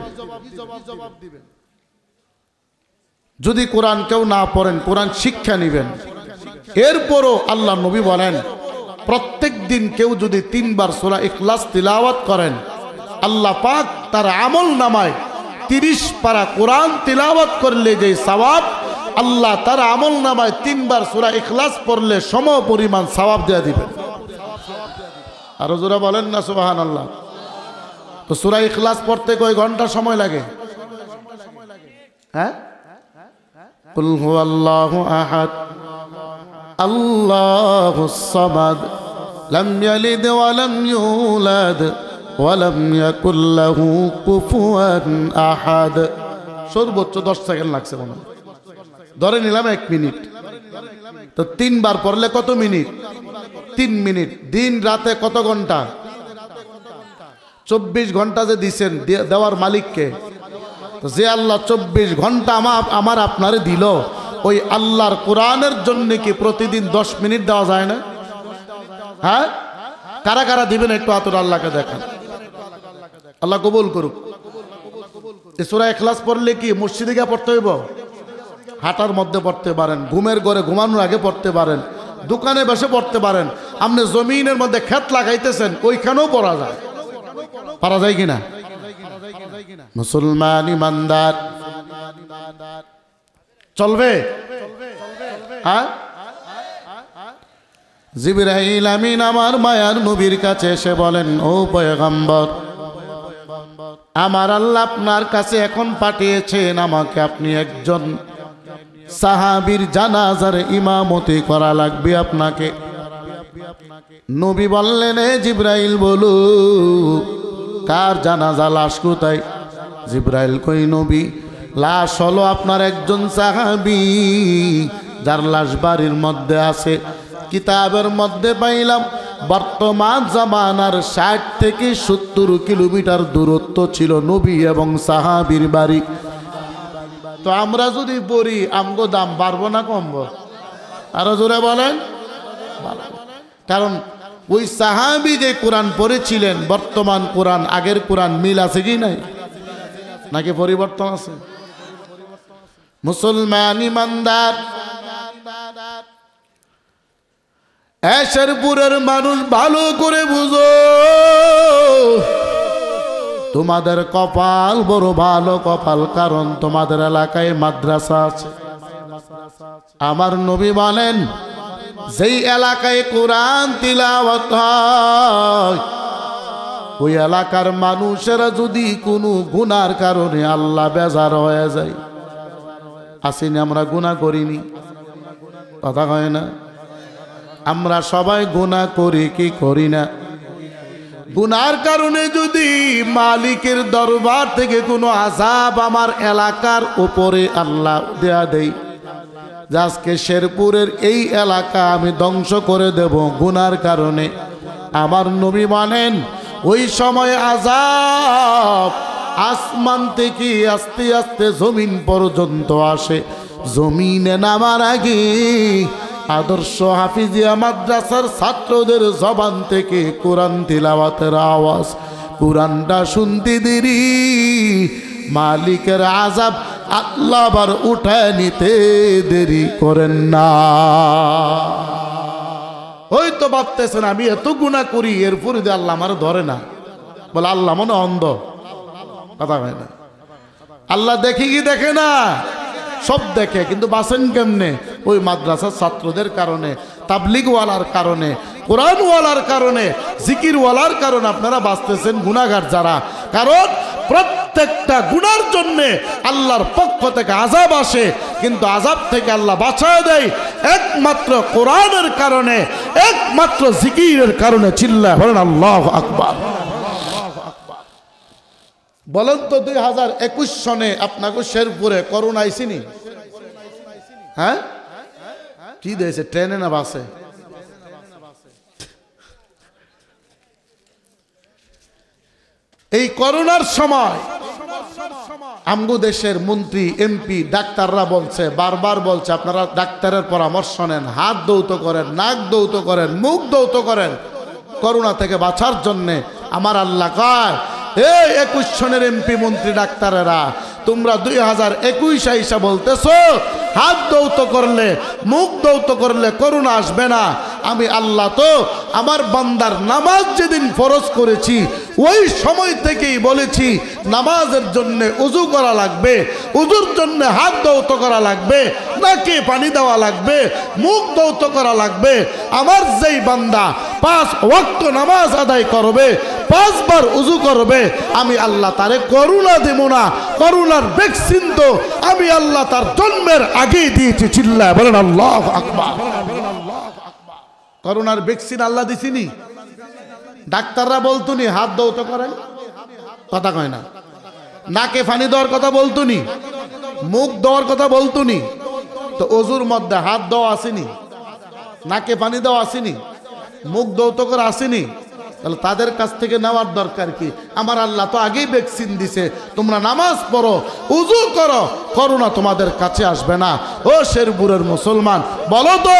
যদি কোরআন কেউ না পড়েন, কোরআন শিক্ষা নিবেন। এরপরও আল্লাহ নবী বলেন প্রত্যেক দিন কেউ যদি 3 বার সূরা ইখলাস তিলাওয়াত করেন, আল্লাহ পাক তার আমল নামায় 30 পারা কোরআন তিলাওয়াত করলে যে সওয়াব, আল্লাহ তার আমল নামায় 3 বার সূরা ইখলাস পড়লে সম পরিমাণ সওয়াব দিয়ে দিবেন। আরো জোরে বলেন না সুবহানাল্লাহ। তো সূরা ইখলাস পড়তে কয় ঘন্টা সময় লাগে? হ্যাঁ, কুল হুয়াল্লাহু আহাদ আল্লাহুস সামাদ লাম ইয়ালিদ ওয়া লাম ইউলাদ ওয়া লাম ইয়াকুল লাহু কুফুয়ান আহাদ। সর্বোচ্চ 10 সেকেন্ড লাগছে মনে হয়, ধরে নিলাম 1 মিনিট। তো 3 বার পড়লে কত মিনিট? 3 মিনিট। দিন রাতে কত ঘন্টা? 24 ঘন্টা যে দিছেন, দেওয়ার মালিককে। যে আল্লাহ 24 ঘন্টা আমার আপনারে দিল, ওই আল্লাহর কোরআনের জন্য কি প্রতিদিন 10 মিনিট দেওয়া যায় না? হ্যাঁ, কারা কারা দিবেন একটু হাত তুলে আল্লাহকে দেখান। আল্লাহ কবুল করুক। এই সূরা ইখলাস পড়লে কি মসজিদে গিয়ে পড়তে হইব? হাঁটার মধ্যে পড়তে পারেন, ঘুমের ঘরে ঘুমানোর আগে পড়তে পারেন, দোকানে বসে পড়তে পারেন, আপনি জমিনের মধ্যে ক্ষেত লাগাইতেছেন ওইখানেও পড়া যায়। পারা যায় কিনা? মুসলমান ইমানদার চলবে? হ্যাঁ, জিবরাইল আমিন আমার মায়ার নবীর কাছে এসে বলেন, ও পয়গম্বর, আমার আল্লাহ আপনার কাছে এখন পাঠিয়েছেন, আমাকে আপনি একজন সাহাবীর জানাজার ইমামতি করা লাগবে আপনাকে। নবী বললেন, এ জিবরাইল বলো কার জানাজা, লাশ কোথায়? জিবরাইল কই, নবী লাশ হলো আপনার একজন সাহাবী, যার লাশ বাড়ির মধ্যে আছে। কিতাবের মধ্যে পাইলাম বর্তমান জামানার 60 থেকে 70 কিলোমিটার দূরত্ব ছিল নবী এবং সাহাবীর বাড়ি। তো আমরা যদি পড়ি আমগো দাম বাড়বো না কমবো? আরো জোরে বলেন। কারণ ওই সাহাবী যে কোরআন পড়েছিলেন, বর্তমান কোরআন আগের কোরআন মিল আছে কি নাই? নাকি পরিবর্তন আছে? মুসলমান ইমানদার, শেরপুরের মানুষ ভালো করে বুঝো, তোমাদের কপাল বড় ভালো কপাল, কারণ তোমাদের এলাকায় মাদ্রাসা আছে। আমার নবী বলেন, যেই এলাকায় কোরআন তিলাওয়াত হয় ওই এলাকার মানুষেরা যদি কোনো গুনার কারণে আল্লাহ বেজার হয়ে যায়, আসিনি আমরা গুনাহ করিনি, কথা কয় না? আমরা সবাই গুনাহ করি কি করি না? গুনার কারণে যদি মালিকের দরবার থেকে কোনো আযাব আমার এলাকার উপরে আল্লাহ দেয়া দেয়, আজকে শেরপুরের এই এলাকা আমি ধ্বংস করে দেব গুনার কারণে, আমার নবী বলেন ওই সময় আযাব আসমান থেকে আস্তে আস্তে জমিন পর্যন্ত আসে। জমিনে নামার আগে আদর্শ হাফিজিয়া মাদ্রাসার ছাত্রদের জবান থেকে কোরআন তিলাওয়াতের আওয়াজ, কোরআনটা শুনতে দেরি মালিকের আযাব আল্লাহ আবার উঠায় নিতে দেরি করেন না। ওই তো ভাবতেছেন আমি এত গুনাহ করি, এরপরে যে আল্লাহ আমার ধরে না, বলে আল্লাহ মনে অন্ধ, কথা হয় না? আল্লাহ দেখে কি দেখে না? সব দেখে, কিন্তু বাঁচেন কেমনে? ওই মাদ্রাসার ছাত্রদের কারণে, তাবলিগওয়ালার কারণে, কোরআনওয়ালার কারণে, জিকিরওয়ালার কারণে আপনারা বাঁচতেছেন গুনাহগার যারা। কারণ প্রত্যেকটা গুনার জন্যে আল্লাহর পক্ষ থেকে আযাব আসে, কিন্তু আযাব থেকে আল্লাহ বাঁচায় দেয় একমাত্র কোরআনের কারণে, একমাত্র জিকিরের কারণে। চিল্লায় বলেন আল্লাহু আকবার। বলেন তো 2021 সনে আপনাকে শেরপুরে করোনা আইসিনি? হ্যাঁ, কি দিয়েছে? ট্রেনে না বাসে? এই করোনার সময় আমগো দেশের মন্ত্রী এমপি ডাক্তাররা বলছে, বারবার বলছে আপনারা ডাক্তারের পরামর্শ নেন, হাত দৌত করেন, নাক দৌত করেন, মুখ দৌত করেন করোনা থেকে বাঁচার জন্যে। আমার আল্লাহ কয়, এই 21 সনের এমপি মন্ত্রী ডাক্তারেরা, তোমরা 2021 আইসা বলতেছো হাত দৌত করলে, মুখ দৌত করলে করোনা আসবে না। আমি আল্লাহ তো আমার বান্দার নামাজ যেদিন ফরজ করেছি ওই সময় থেকেই বলেছি নামাজের জন্য উযু করা লাগবে, উযুর জন্য হাত দৌত করা লাগবে, নাকে পানি দেওয়া লাগবে, মুখ দৌত করা লাগবে। আমার যেই বান্দা 5 ওয়াক্ত নামাজ আদায় করবে, 5 বার উযু করবে, আমি আল্লাহ তারে করোনা দেব না। করোনার ভ্যাকসিন তো আমি আল্লাহ তার জন্মের আগেই দিয়েছি। চিল্লায় বলেন আল্লাহু আকবার। করোনার ভ্যাকসিন আল্লাহ দিছিনি? ডাক্তাররা বলতুনি হাত দৌত করেন, কথা কয় না? নাকে পানি দেওয়ার কথা বলতুনি, মুখ দেওয়ার কথা বলতুনি, তো অজুর মধ্যে হাত দেওয়া আসেনি, নাকে পানি দেওয়া আসেনি, মুখ দৌত করে আসেনি, তাহলে তাদের কাছ থেকে নেওয়ার দরকার কি? আমার আল্লাহ তো আগেই ভ্যাকসিন দিছে, তোমরা নামাজ পড়ো, উযু করো, করোনা তোমাদের কাছে আসবে না। ও শেরপুরের মুসলমান, বলো তো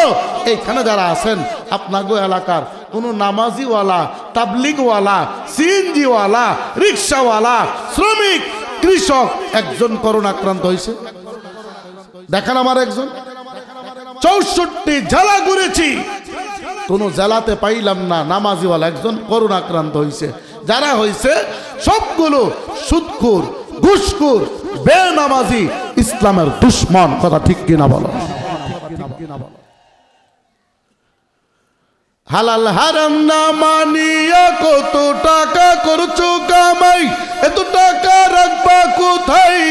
এইখানে যারা আছেন আপনাগো এলাকার কোনো নামাজিওয়ালা, তাবলিগওয়ালা, সিএনজিওয়ালা, রিক্সাওয়ালা, শ্রমিক, কৃষক একজন করোনা আক্রান্ত হয়েছে? দেখেন আমার একজন। 64 জেলা ঘুরেছি, কোনো জেলাতে পাইলাম না নামাজিওয়ালা একজন করোনা আক্রান্ত হয়েছে। যারা হয়েছে সবগুলো সুদখোর, ঘুষখোর, বেনামাজি, ইসলামের দুশ্মন। কথা ঠিক কিনা বলো? হালাল হারাম না মানিয়া কত টাকা করছো কামাই, এত টাকা রাখবা কোথায়?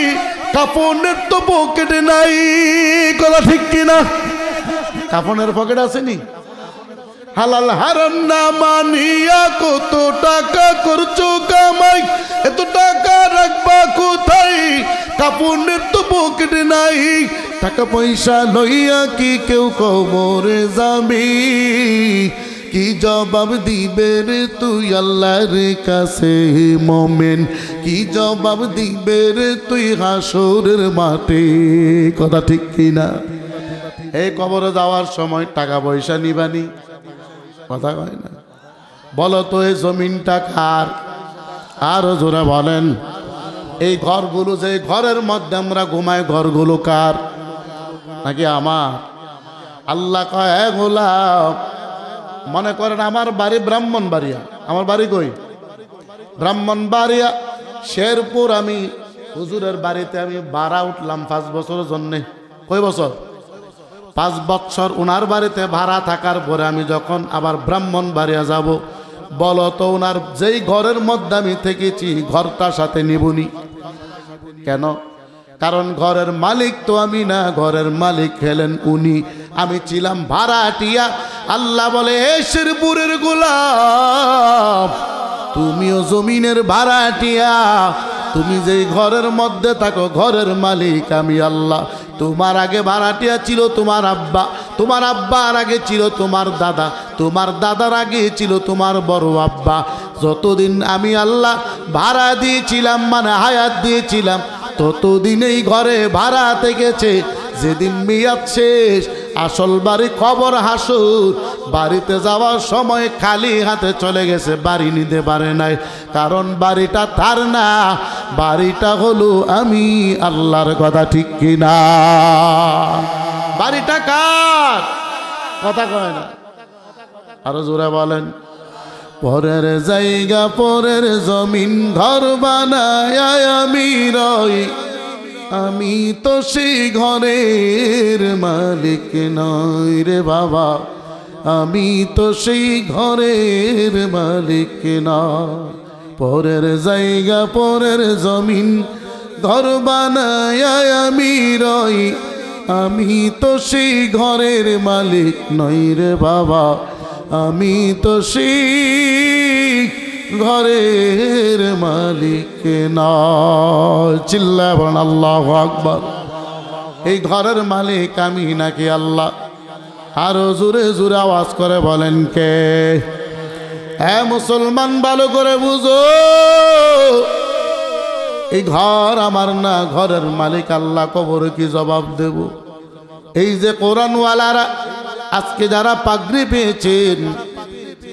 কাফনের তো পকেট নাই। কথা ঠিক কিনা? কাফনের পকেট আসেনি? হালাল হারাম না মানিয়া কত টাকা করছো কামাই, এত টাকা রাখবা কোথায়? কাফনের তো পকেট নাই। টাকা পয়সা লইয়া কি কেউ কবরে যাবি? কি জবাব দিবে রে তুই আল্লাহর কাছে মোমেন? কি জবাব দিবে রে তুই হাসরের মাঠে? কথা ঠিক কিনা? এই কবরে যাওয়ার সময় টাকা পয়সা নিবানি? কথা কয় না। বলো তো এই জমিনটা কার? আরো জোরে বলেন। এই ঘরগুলো, যে ঘরের মধ্যে আমরা ঘুমাই, ঘরগুলো কার? নাকি আমার? আল্লাহ কয়, হে গোলাম, মনে করেন আমার বাড়ি ব্রাহ্মণবাড়িয়া। আমার বাড়ি কই? ব্রাহ্মণবাড়িয়া, শেরপুর। আমি হুজুরের বাড়িতে আমি ভাড়া উঠলাম 5 বছরের জন্যে। কয় বছর? 5 বছর ওনার বাড়িতে ভাড়া থাকার পরে আমি যখন আবার ব্রাহ্মণবাড়িয়া যাব, বলো তো ওনার যেই ঘরের মধ্যে আমি থেকেছি ঘরটার সাথে নিবনি কেন? কারণ ঘরের মালিক তো আমি না, ঘরের মালিক হলেন উনি, আমি ছিলাম ভাড়াটিয়া। আল্লাহ বলে হে শেরপুরের গোলাম, তুমিও জমিনের ভাড়াটিয়া, তুমি যেই ঘরের মধ্যে থাকো ঘরের মালিক আমি আল্লাহ। তোমার আগে ভাড়াটিয়া ছিল তোমার আব্বা, তোমার আব্বার আগে ছিল তোমার দাদা, তোমার দাদার আগে ছিল তোমার বড় আব্বা। যতদিন আমি আল্লাহ ভাড়া দিয়েছিলাম মানে হায়াত দিয়েছিলাম, ততদিন এই ঘরে ভাড়া থেকেছে। যেদিন মেয়াদ শেষ, আসল বাড়ি কবর হাসুর, বাড়িতে যাওয়ার সময় খালি হাতে চলে গেছে, বাড়ি নিতে পারে নাই। কারণ বাড়িটা তার না, বাড়িটা হলো আমি আল্লাহর। কথা ঠিক কিনা? বাড়িটা কার? কথা কয় না, আরো জোরে বলেন। পরের জায়গা পরের জমিন ঘর বানায় আমি রই, আমি তো সেই ঘরের মালিক নই রে বাবা, আমি তো সেই ঘরের মালিক নই। পরের জায়গা পরের জমিন ঘর বানায় আমি রই, আমি তো সেই ঘরের মালিক নই রে বাবা, আমি তো সেই ঘরের মালিক নয়। চিল্লায় বলেন আল্লাহু আকবার। এই ঘরের মালিক আমি নাকি আল্লাহ? আরো জোরে জোরে আওয়াজ করে বলেন কে? হ্যাঁ মুসলমান, ভালো করে বুঝো, এই ঘর আমার না, ঘরের মালিক আল্লাহ। কবরে কি জবাব দেব? এই যে কোরআনওয়ালারা আজকে যারা পাগড়ি পেয়েছেন,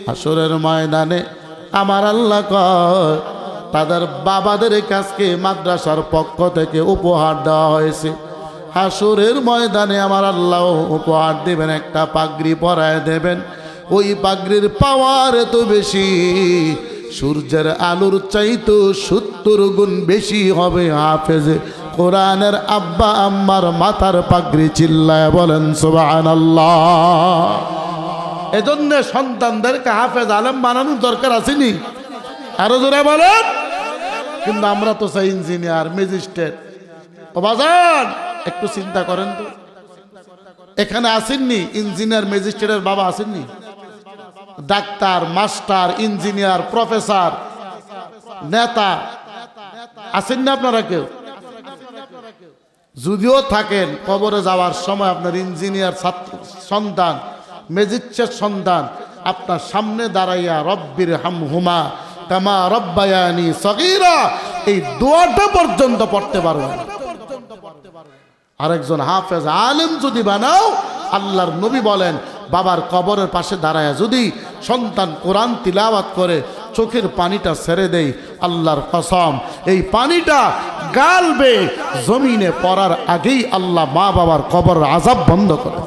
হাসরের ময়দানে আমার আল্লাহ কয় তাদের বাবাদের কাছে মাদ্রাসার পক্ষ থেকে উপহার দেওয়া হয়েছে। হাসরের ময়দানে আমার আল্লাহ উপহার দেবেন, একটা পাগড়ি পরায় দেবেন। ওই পাগড়ির পাওয়ার এত বেশি, সূর্যের আলোর চাইতো 70 গুণ বেশি হবে হাফেজে কোরআনের আব্বা আম্মার মাথার পাগড়ি। চিল্লায় বলেন সুবহানাল্লাহ। এজন্য সন্তানদেরকে হাফেজ আলেম বানানোর দরকার আসেনি? আরো জোরে বলেন। কিন্তু আমরা তো চাই ইঞ্জিনিয়ার, ম্যাজিস্ট্রেট। ও বাজান, একটু চিন্তা করেন তো, এখানে আসেননি ইঞ্জিনিয়ার ম্যাজিস্ট্রেটের বাবা আসেননি? ডাক্তার, মাস্টার, ইঞ্জিনিয়ার, প্রফেসর, নেতা আসেন না আপনারা কেউ? যদিও থাকেন, কবরে যাওয়ার সময় আপনার ইঞ্জিনিয়ার সন্তান, ম্যাজিস্ট্রেট সন্তান আপনার সামনে দাঁড়াইয়া রব্বির হামহুমা কামা রব্বায়ানি সগীরা, এই দোয়াটা পর্যন্ত পড়তে পারবেন। আরেকজন হাফেজ আলেম যদি বানাও, আল্লাহর নবী বলেন বাবার কবরের পাশে দাঁড়ায়া যদি সন্তান কোরআন তিলাওয়াত করে, চোখের পানিটা ছেড়ে দেয়, আল্লাহর কসম এই পানিটা গালবে, জমিনে পড়ার আগেই আল্লাহ মা বাবার কবর আযাব বন্ধ করে।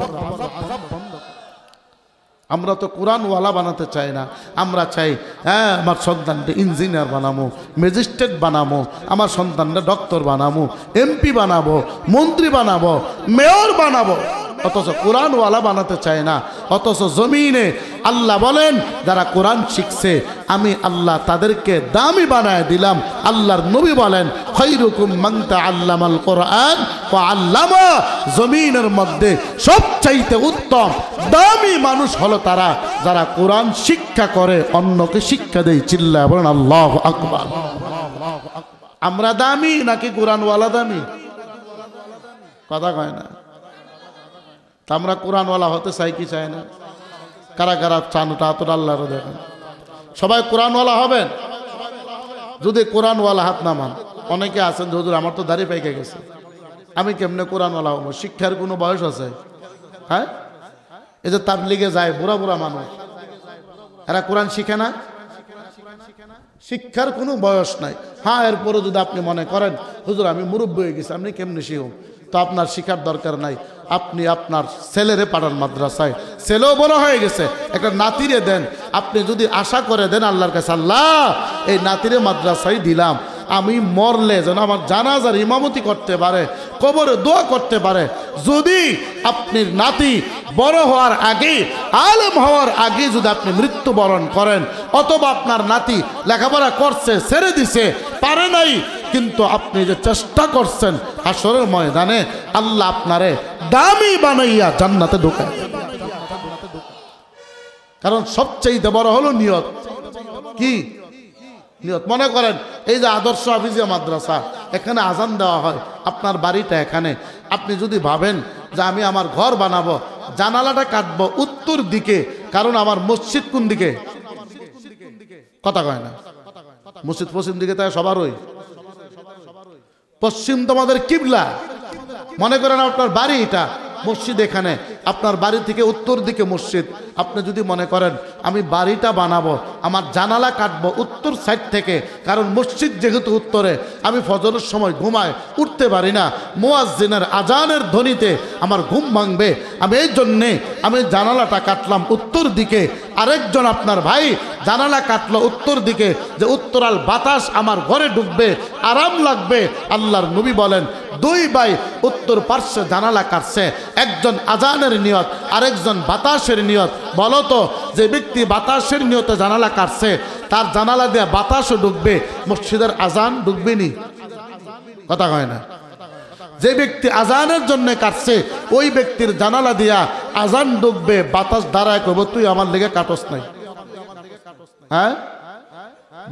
আমরা তো কোরআনওয়ালা বানাতে চাই না, আমরা চাই হ্যাঁ আমার সন্তানটা ইঞ্জিনিয়ার বানাবো, ম্যাজিস্ট্রেট বানাবো, আমার সন্তানটা ডক্টর বানাবো, এমপি বানাবো, মন্ত্রী বানাবো, মেয়র বানাবো। অথচ কোরআনওয়ালা বানাতে চায় না। অথচ জমিনে আল্লাহ বলেন যারা কোরআন শিখছে আমি আল্লাহ তাদেরকে দামি বানায় দিলাম। আল্লাহর নবী বলেন খায়রুকুম মান তাআল্লামাল কোরআন ওয়া আল্লামা, জমিনের মধ্যে সবচাইতে উত্তম দামি মানুষ হলো তারা যারা কোরআন শিক্ষা করে, অন্যকে শিক্ষা দেয়। চিল্লায় বলেন আল্লাহু আকবার। আমরা দামি নাকি কোরআনওয়ালা দামি? কথা কয় না। তা আমরা কোরআনওয়ালা হতে চাই কি চাই না? কারা কারা চান ওটা হাতটা আল্লাহর দেখেন। সবাই কোরআনওয়ালা হবেন? যদি কোরআনওয়ালা হাত নামান। অনেকে আছেন হুজুর আমার তো দাড়ি পাইকে গেছে, আমি কেমনে কোরআনওয়ালা হবো? শিক্ষার কোনো বয়স আছে? হ্যাঁ, এই যে তাবলিগে যায় বুড়া বুড়া মানুষ, এরা কোরআন শিখে না? শিক্ষার কোনো বয়স নাই। হ্যাঁ, এরপরে যদি আপনি মনে করেন হুজুর আমি মুরব্বী হয়ে গেছি, আপনি কেমনে শিখুন, তো আপনার শিখার দরকার নাই। আপনি আপনার ছেলেরে পাঠান মাদ্রাসায়, ছেলেও বড় হয়ে গেছে, একটা নাতিরে দেন। আপনি যদি আশা করে দেন আল্লাহর কাছে, আল্লাহ এই নাতিরে মাদ্রাসায় দিলাম, আমি মরলে যেন আমার জানাজার ইমামতি করতে পারে, কবরে দোয়া করতে পারে, যদি আপনি নাতি বড় হওয়ার আগে, আলেম হওয়ার আগে যদি আপনি মৃত্যুবরণ করেন, অথবা আপনার নাতি লেখাপড়া করছে, ছেড়ে দিছে, পারে নাই, কিন্তু আপনি যে চেষ্টা করছেন, হাসরের ময়দানে আল্লাহ আপনারে দামি বানাইয়া জান্নাতে ঢোকায়। কারণ সবচেয়ে বড় হলো নিয়ত। কি নিয়ত? মনে করেন এই যে আদর্শ হাফিজিয়া মাদ্রাসা, এখানে আজান দেওয়া হয়, আপনার বাড়িটা এখানে। আপনি যদি ভাবেন যে আমি আমার ঘর বানাবো, জানালাটা কাটবো উত্তর দিকে, কারণ আমার মসজিদ কোন দিকে? কথা কয় না। মসজিদ পশ্চিম দিকে, তাই সবারই পশ্চিম তোমাদের কিবলা। মনে করেন আপনার বাড়ি এটা, মসজিদ এখানে, আপনার বাড়ি থেকে উত্তর দিকে মসজিদ। আপনি যদি মনে করেন আমি বাড়িটা বানাবো, আমার জানালা কাটবো উত্তর সাইড থেকে, কারণ মসজিদ যেহেতু উত্তরে, আমি ফজরের সময় ঘুমায় উঠতে পারি না, মুয়াজ্জিনের আজানের ধ্বনিতে আমার ঘুম ভাঙবে, আমি এই জন্যে আমি জানালাটা কাটলাম উত্তর দিকে। আরেকজন আপনার ভাই জানালা কাটলো উত্তর দিকে, যে উত্তরাল বাতাস আমার ঘরে ঢুকবে, আরাম লাগবে। আল্লাহর নবী বলেন দুই ভাই উত্তর পার্শ্বে জানালা কাটছে, একজন আজানের নিয়ত, আরেকজন বাতাসের নিয়ত। বলো তো, যে ব্যক্তি বাতাসের নিয়তে জানালা কাটছে, তার জানালা দিয়ে বাতাসও ঢুকবে, মসজিদের আজান ঢুকবে নি? কথা হয় না। যে ব্যক্তি আজানের জন্য কাটছে, ওই ব্যক্তির জানালা দিয়া আজান ঢুকবে, বাতাস দাঁড়ায় করবো তুই আমার লেগে কাটস নাই, হ্যাঁ,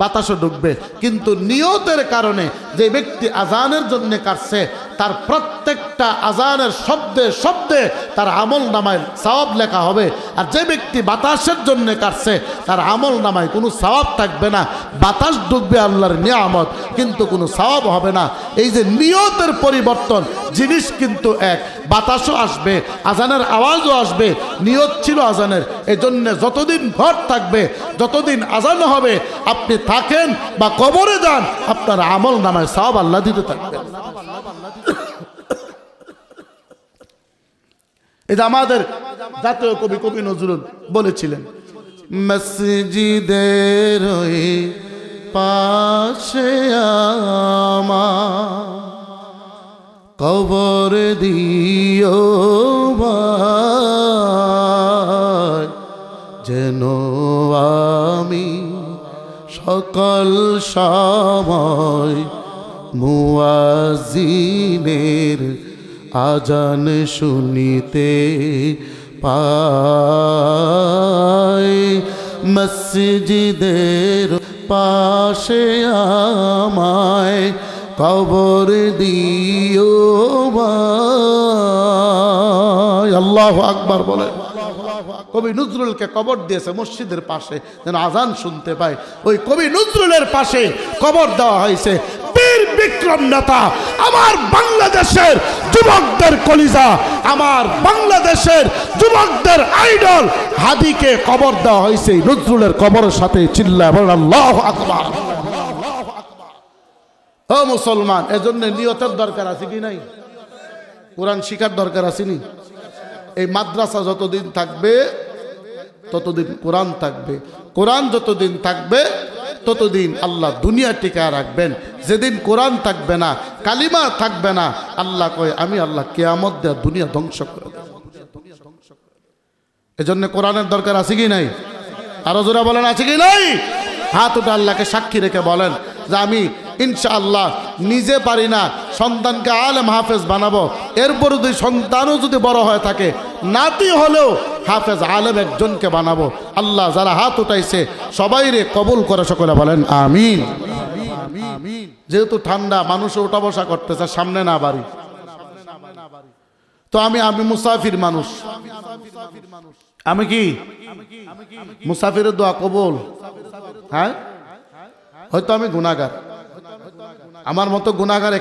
বাতাসও ঢুকবে। কিন্তু নিয়তের কারণে যে ব্যক্তি আজানের জন্য কাটছে, তার প্রত্যেকটা আজানের শব্দে শব্দে তার আমল নামায় সওয়াব লেখা হবে। আর যে ব্যক্তি বাতাসের জন্য কাটছে, তার আমল নামায় কোনো সওয়াব থাকবে না। বাতাস ঢুকবে আল্লাহর নিয়ামত, কিন্তু কোনো সওয়াব হবে না। এই যে নিয়তের পরিবর্তন, জিনিস কিন্তু এক। বাতাসও আসবে, আজানের আওয়াজও আসবে, নিয়ত ছিল আজানের। এই জন্য যতদিন ঘর থাকবে, যতদিন আজান হবে, আপনি থাকেন বা কবরে যান, আপনার আমল নামায় সওয়াব আল্লাহ দিতে থাকবেন। এই যে আমাদের জাতীয় কবি কবি নজরুল বলেছিলেন, মসজিদের ওই পাশে আমার কবর দিও ভাই, যেন আমি সকল সময় মুয়াজ্জিনের আজান শুনিতে পাই। মসজিদের পাশে আমায় কবর দিও ভাই। আল্লাহু আকবার বলে। কবি নজরুলকে কবর দিয়েছে মসজিদের পাশে, যেন আজান শুনতে পায়। ওই কবি নজরুলের পাশে কবর দেওয়া হয়েছে বীর বিক্রম নেতা, আমার বাংলাদেশের যুবকদের কলিজা, আমার বাংলাদেশের যুবকদের আইডল হাদিকে কবর দেওয়া হয়েছে নজরুলের কবরের সাথে। চিল্লায় বলেন আল্লাহু আকবার। ও মুসলমান, এজন্য নিয়তের দরকার আছে কি নাই? কোরআন শিখার দরকার আছে নি? এই মাদ্রাসা যতদিন থাকবে ততদিন কোরআন থাকবে, কোরআন যতদিন থাকবে ততদিন আল্লাহ দুনিয়া টিকায় রাখবেন। যেদিন কোরআন থাকবে না, কালিমা থাকবে না, আল্লাহ কয় আমি আল্লাহ কিয়ামত দেয়া দুনিয়া ধ্বংস করে দেব। এজন্য কোরআনের দরকার আছে কি নাই? আরো জোরা বলেন আছে কি নাই? হাত উঠে আল্লাহকে সাক্ষী রেখে বলেন যে আমি ইনশাআল্লাহ নিজে পারি না, সন্তানকে আলেম হাফেজ বানাবো। এরপর যদি সন্তানও যদি বড় হয়ে থাকে, নাতি হলেও হাফেজ আলেম একজনকে বানাবো। আল্লাহ যারা হাত উঠাইছে সবাই রে কবুল করে, সকলে বলেন আমিন। যেহেতু ঠান্ডা, মানুষ উঠা বসা করতেছে, সামনে না বাড়ি, তো আমি মুসাফির মানুষ। আমি কি মুসাফিরের দোয়া কবুল? হ্যাঁ, হয়তো আমি গুনাহগার, আমার মতো গুনাহগার